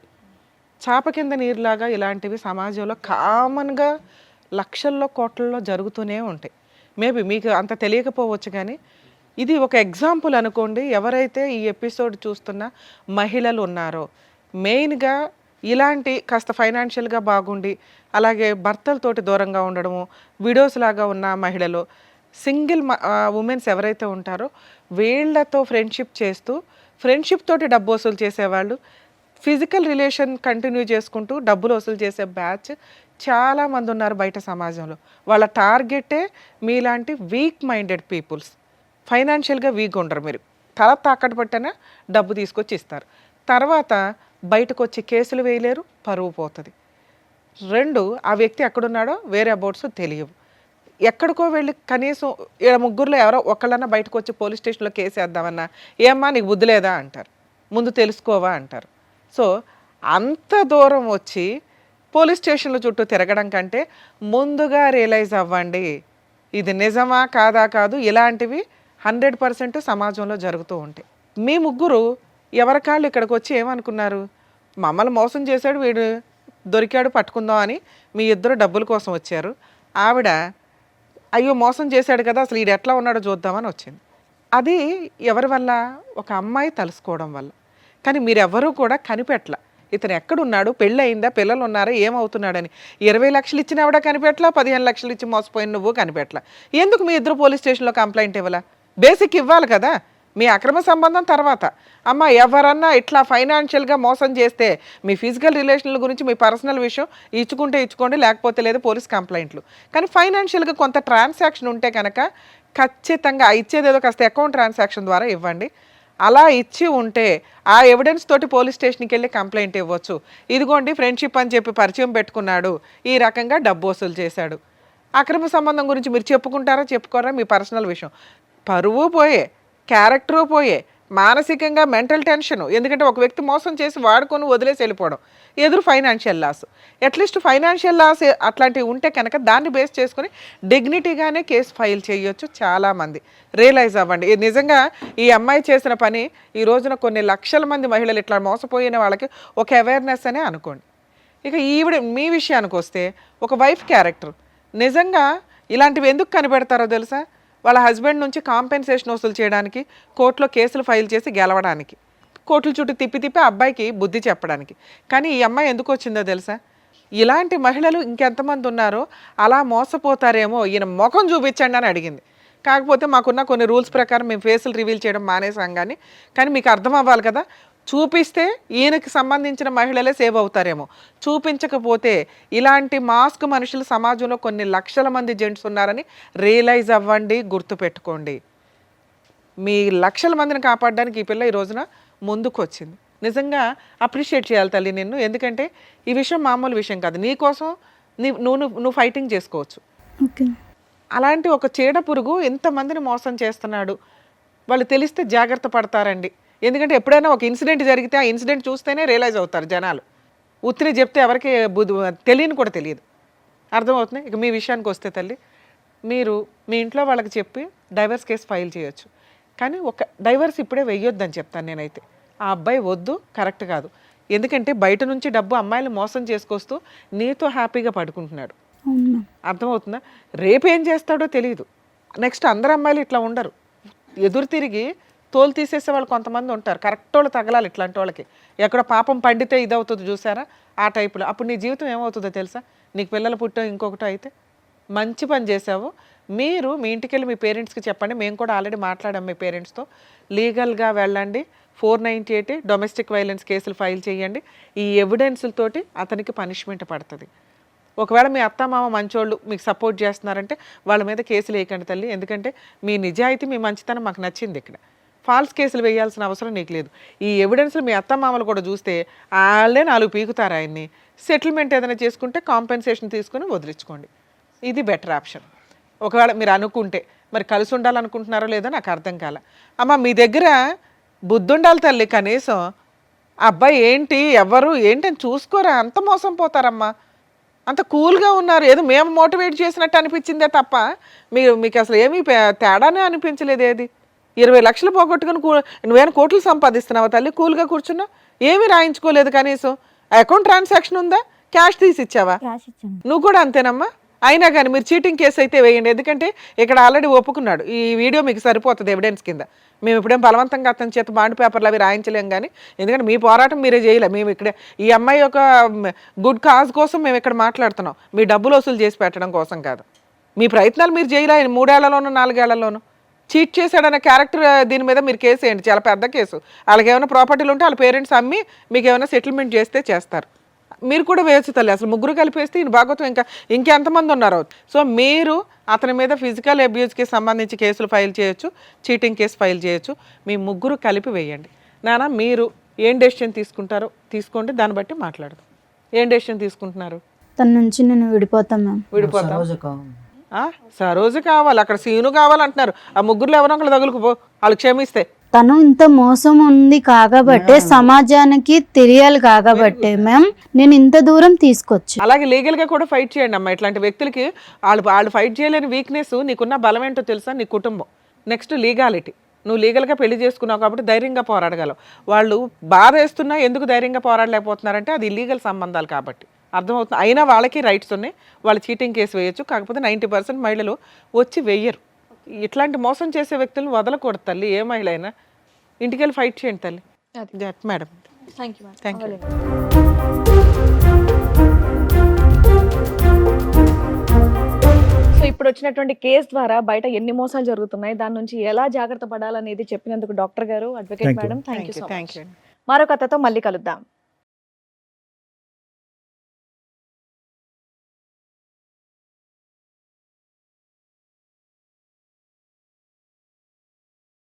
చాప కింద నీరులాగా ఇలాంటివి సమాజంలో కామన్గా లక్షల్లో కోట్లలో జరుగుతూనే ఉంటాయి. మేబీ మీకు అంత తెలియకపోవచ్చు, కానీ ఇది ఒక ఎగ్జాంపుల్ అనుకోండి. ఎవరైతే ఈ ఎపిసోడ్ చూస్తున్న మహిళలు ఉన్నారో, మెయిన్గా ఇలాంటి కాస్త ఫైనాన్షియల్గా బాగుండి అలాగే భర్తలతోటి దూరంగా ఉండడము, విడోస్ లాగా ఉన్న మహిళలు, సింగిల్ ఉమెన్స్ ఎవరైతే ఉంటారో వీళ్ళతో ఫ్రెండ్షిప్ చేస్తూ ఫ్రెండ్షిప్ తోటి డబ్బు వసూలు చేసేవాళ్ళు, ఫిజికల్ రిలేషన్ కంటిన్యూ చేసుకుంటూ డబ్బులు వసూలు చేసే బ్యాచ్ చాలామంది ఉన్నారు బయట సమాజంలో. వాళ్ళ టార్గెటే మీలాంటి వీక్ మైండెడ్ పీపుల్స్. ఫైనాన్షియల్గా వీక్ ఉండరు, మీరు తల తాకట్టు పట్టినా డబ్బు తీసుకొచ్చి ఇస్తారు. తర్వాత బయటకు వచ్చి కేసులు వేయలేరు, పరువు పోతుంది. 2, ఆ వ్యక్తి ఎక్కడున్నాడో వేరే అబౌట్స్ తెలియవు. ఎక్కడికో వెళ్ళి కనీసం 3 ఎవరో ఒకళ్ళన్నా బయటకు వచ్చి పోలీస్ స్టేషన్లో కేసు వేద్దామన్నా, ఏమ్మా నీకు బుద్ధి లేదా అంటారు, ముందు తెలుసుకోవా అంటారు. సో అంత దూరం వచ్చి పోలీస్ స్టేషన్ల చుట్టూ తిరగడం కంటే ముందుగా రియలైజ్ అవ్వండి, ఇది నిజమా కాదా కాదు. ఇలాంటివి 100% సమాజంలో జరుగుతూ ఉంటాయి. మీ 3 ఎవరికాళ్ళు ఇక్కడికి వచ్చి ఏమనుకున్నారు, మమ్మల్ని మోసం చేశాడు వీడు, దొరికాడు పట్టుకుందాం అని మీ 2 డబ్బుల కోసం వచ్చారు. ఆవిడ అయ్యో మోసం చేశాడు కదా, అసలు వీడు ఎట్లా ఉన్నాడో చూద్దామని వచ్చింది. అది ఎవరి వల్ల? ఒక అమ్మాయి తలుసుకోవడం వల్ల. కానీ మీరెవరూ కూడా కనిపెట్టల, ఇతను ఎక్కడున్నాడు, పెళ్ళి అయిందా, పిల్లలు ఉన్నారా, ఏమవుతున్నాడని. 20 లక్షలు ఇచ్చిన ఆవిడ కనిపెట్టలా, 15 లక్షలు ఇచ్చి మోసపోయిన నువ్వు కనిపెట్టలా. ఎందుకు మీ 2 పోలీస్ స్టేషన్లో కంప్లైంట్ ఇవ్వాలా? బేసిక్ ఇవ్వాలి కదా. మీ అక్రమ సంబంధం తర్వాత, అమ్మ ఎవరన్నా ఇట్లా ఫైనాన్షియల్గా మోసం చేస్తే మీ ఫిజికల్ రిలేషన్ల గురించి మీ పర్సనల్ విషయం ఇచ్చుకోండి, లేకపోతే లేదు పోలీస్ కంప్లైంట్లు. కానీ ఫైనాన్షియల్గా కొంత ట్రాన్సాక్షన్ ఉంటే కనుక ఖచ్చితంగా ఇచ్చేది ఏదో కాస్త అకౌంట్ ట్రాన్సాక్షన్ ద్వారా ఇవ్వండి. అలా ఇచ్చి ఉంటే ఆ ఎవిడెన్స్ తోటి పోలీస్ స్టేషన్కి వెళ్ళి కంప్లైంట్ ఇవ్వచ్చు. ఇదిగోండి ఫ్రెండ్షిప్ అని చెప్పి పరిచయం పెట్టుకున్నాడు, ఈ రకంగా డబ్బు వసూలు చేశాడు. అక్రమ సంబంధం గురించి మీరు చెప్పుకుంటారా చెప్పుకోరా, మీ పర్సనల్ విషయం. పరువు పోయే, క్యారెక్టరు పోయే, మానసికంగా మెంటల్ టెన్షన్. ఎందుకంటే ఒక వ్యక్తి మోసం చేసి వాడుకొని వదిలేసి వెళ్ళిపోవడం, ఎదురు financial loss. At least financial loss అట్లాంటివి ఉంటే కనుక దాన్ని బేస్ చేసుకొని డిగ్నిటీగానే కేసు ఫైల్ చేయొచ్చు. చాలామంది రియలైజ్ అవ్వండి. నిజంగా ఈ అమ్మాయి చేసిన పని ఈ రోజున కొన్ని లక్షల మంది మహిళలు ఇట్లా మోసపోయిన వాళ్ళకి ఒక అవేర్నెస్ అనే అనుకోండి. ఇక ఈవిడ మీ విషయానికి వస్తే ఒక వైఫ్ క్యారెక్టర్. నిజంగా ఇలాంటివి ఎందుకు కనిపెడతారో తెలుసా? వాళ్ళ హస్బెండ్ నుంచి కాంపెన్సేషన్ వసూలు చేయడానికి, కోర్టులో కేసులు ఫైల్ చేసి గెలవడానికి, కోర్టుల చుట్టూ తిప్పి అబ్బాయికి బుద్ధి చెప్పడానికి. కానీ ఈ అమ్మాయి ఎందుకు వచ్చిందో తెలుసా? ఇలాంటి మహిళలు ఇంకెంతమంది ఉన్నారో అలా మోసపోతారేమో, ఈయన ముఖం చూపించండి అని అడిగింది. కాకపోతే మాకున్న కొన్ని రూల్స్ ప్రకారం మేము ఫేసులు రివీల్ చేయడం మానేసాం. కానీ మీకు అర్థం అవ్వాలి కదా, చూపిస్తే ఈయనకి సంబంధించిన మహిళలే సేవ్ అవుతారేమో, చూపించకపోతే ఇలాంటి మాస్క్ మనుషులు సమాజంలో కొన్ని లక్షల మంది జెంట్స్ ఉన్నారని రియలైజ్ అవ్వండి, గుర్తుపెట్టుకోండి. మీ లక్షల మందిని కాపాడడానికి ఈ పిల్ల ఈ రోజున ముందుకు వచ్చింది. నిజంగా అప్రిషియేట్ చేయాలి తల్లి నిన్ను. ఎందుకంటే ఈ విషయం మామూలు విషయం కాదు. నీకోసం నువ్వు ఫైటింగ్ చేసుకోవచ్చు. అలాంటి ఒక చీడ పురుగు ఎంతమందిని మోసం చేస్తున్నాడు, వాళ్ళు తెలిస్తే జాగ్రత్త పడతారండి. ఎందుకంటే ఎప్పుడైనా ఒక ఇన్సిడెంట్ జరిగితే ఆ ఇన్సిడెంట్ చూస్తేనే రియలైజ్ అవుతారు జనాలు. ఉత్తిని చెప్తే ఎవరికి తెలియని కూడా తెలియదు. అర్థమవుతుంది. ఇక మీ విషయానికి వస్తే తల్లి, మీరు మీ ఇంట్లో వాళ్ళకి చెప్పి డైవర్స్ కేసు ఫైల్ చేయొచ్చు. కానీ ఒక డైవర్స్ ఇప్పుడే వెయ్యొద్దని చెప్తాను నేనైతే. ఆ అబ్బాయి వద్దు, కరెక్ట్ కాదు. ఎందుకంటే బయట నుంచి డబ్బు అమ్మాయిలు మోసం చేసుకొస్తూ నీతో హ్యాపీగా పడుకుంటున్నాడు. అర్థమవుతుందా? రేపు ఏం చేస్తాడో తెలియదు. నెక్స్ట్ అందరు అమ్మాయిలు ఇట్లా ఉండరు. ఎదురు తిరిగి తోలు తీసేసే వాళ్ళు కొంతమంది ఉంటారు, కరెక్ట్ వాళ్ళు తగలాలి ఇట్లాంటి వాళ్ళకి. ఎక్కడ పాపం పండితే ఇదవుతుంది చూసారా, ఆ టైపులో. అప్పుడు నీ జీవితం ఏమవుతుందో తెలుసా, నీకు పిల్లలు పుట్టో ఇంకొకటో అయితే. మంచి పని చేసావు. మీరు మీ ఇంటికి వెళ్ళి మీ పేరెంట్స్కి చెప్పండి, మేము కూడా ఆల్రెడీ మాట్లాడాం మీ పేరెంట్స్తో, లీగల్గా వెళ్ళండి, 498 డొమెస్టిక్ వైలెన్స్ కేసులు ఫైల్ చేయండి. ఈ ఎవిడెన్స్లతోటి అతనికి పనిష్మెంట్ పడుతుంది. ఒకవేళ మీ అత్తమామ మంచోళ్ళు మీకు సపోర్ట్ చేస్తున్నారంటే వాళ్ళ మీద కేసులు వేయకండి తల్లి, ఎందుకంటే మీ నిజాయితీ మీ మంచితనం మాకు నచ్చింది. ఇక్కడ ఫాల్స్ కేసులు వేయాల్సిన అవసరం నీకు లేదు. ఈ ఎవిడెన్స్లు మీ అత్తమామలు కూడా చూస్తే వాళ్ళే 4 పీకుతారు ఆయన్ని. సెటిల్మెంట్ ఏదైనా చేసుకుంటే కాంపెన్సేషన్ తీసుకుని వదిలించుకోండి, ఇది బెటర్ ఆప్షన్. ఒకవేళ మీరు అనుకుంటే, మరి కలిసి ఉండాలనుకుంటున్నారో లేదో నాకు అర్థం కాల. అమ్మ మీ దగ్గర బుద్ధి ఉండాలి తల్లి, కనీసం అబ్బాయి ఏంటి ఎవరు ఏంటి అని చూసుకోరా, అంత మోసం పోతారమ్మా. అంత కూల్గా ఉన్నారు, ఏదో మేము మోటివేట్ చేసినట్టు అనిపించిందే తప్ప మీకు అసలు ఏమీ తేడానే అనిపించలేదు. ఏది 20 లక్షలు పోగొట్టుకుని నువ్వేమైనా కోట్లు సంపాదిస్తున్నావా తల్లి, కూల్గా కూర్చున్నావు, ఏమీ రాయించుకోలేదు, కనీసం అకౌంట్ ట్రాన్సాక్షన్ ఉందా, క్యాష్ తీసి ఇచ్చావా? క్యాష్ ఇచ్చాను. నువ్వు కూడా అంతేనమ్మా. అయినా కానీ మీరు చీటింగ్ కేసు అయితే వేయండి, ఎందుకంటే ఇక్కడ ఆల్రెడీ ఒప్పుకున్నాడు. ఈ వీడియో మీకు సరిపోతుంది ఎవిడెన్స్ కింద. మేము ఇప్పుడేం బలవంతంగా అతని చేత బాండ్ పేపర్లు అవి రాయించలేం, కానీ ఎందుకంటే మీ పోరాటం మీరే చేయలే. మేము ఇక్కడ ఈ అమ్మాయి యొక్క గుడ్ కాజ్ కోసం మేము ఇక్కడ మాట్లాడుతున్నాం, మీ డబ్బులు వసూలు చేసి పెట్టడం కోసం కాదు. మీ ప్రయత్నాలు మీరు చేయలే 3 ఏళ్లలోనూ 4 ఏళ్లలోనూ. చీట్ చేశాడన్న క్యారెక్టర్ దీని మీద మీరు కేసు వేయండి, చాలా పెద్ద కేసు. వాళ్ళకి ఏమైనా ప్రాపర్టీలు ఉంటే వాళ్ళ పేరెంట్స్ అమ్మి మీకు ఏమైనా సెటిల్మెంట్ చేస్తే చేస్తారు. మీరు కూడా వేయచ్చు తల్లి, అసలు ముగ్గురు కలిపేస్తే ఈయన భాగవతం ఇంకెంతమంది ఉన్నారు. సో మీరు అతని మీద ఫిజికల్ అబ్యూస్కి సంబంధించి కేసులు ఫైల్ చేయొచ్చు, చీటింగ్ కేసు ఫైల్ చేయొచ్చు. మీ ముగ్గురు కలిపి వేయండి. నాన్న మీరు ఏం డెసిషన్ తీసుకుంటారో తీసుకోండి, దాన్ని బట్టి మాట్లాడదాం. ఏం డెసిషన్ తీసుకుంటున్నారు? తన నుంచి నేను విడిపోతాను మ్యామ్. విడిపోతాం. సరోజ కావాలి. సరోజు కావాలి, అక్కడ సీను కావాలంటున్నారు. ఆ ముగ్గురులో ఎవరో ఒకళ్ళు తగులుకుపో, వాళ్ళు క్షమిస్తే. తను ఇంత మోసం ఉంది కాకబట్టే, సమాజానికి తెలియాలి కాకబట్టే మ్యామ్ నేను ఇంత దూరం తీసుకొచ్చి. అలాగే లీగల్గా కూడా ఫైట్ చేయండి అమ్మా. ఇట్లాంటి వ్యక్తులకి వాళ్ళు ఫైట్ చేయలేని వీక్నెస్, నీకున్న బలం ఏంటో తెలుసా, నీ కుటుంబం. Next legality. నువ్వు లీగల్గా పెళ్లి చేసుకున్నావు కాబట్టి ధైర్యంగా పోరాడగలవు. వాళ్ళు బాధ వేస్తున్నా ఎందుకు ధైర్యంగా పోరాడలేకపోతున్నారంటే అది ఇల్లీగల్ సంబంధాలు కాబట్టి. అర్థమవుతుంది. అయినా వాళ్ళకి రైట్స్ ఉన్నాయి, వాళ్ళు చీటింగ్ కేసు వేయచ్చు. కాకపోతే 90% మహిళలు వచ్చి వెయ్యరు. ఇట్లాంటి మోసం చేసే వ్యక్తులను వదలకూడదు తల్లి, ఏ మహిళ అయినా. ఇంటికి వెళ్ళి ఫైట్ చేయండి తల్లి. Madam thank you. సో ఇప్పుడు వచ్చినటువంటి కేసు ద్వారా బయట ఎన్ని మోసాలు జరుగుతున్నాయి, దాని నుంచి ఎలా జాగ్రత్త పడాలనేది చెప్పినందుకు డాక్టర్ గారు, advocate madam, thank you so much. మరొక కథతో మళ్ళీ కలుద్దాం.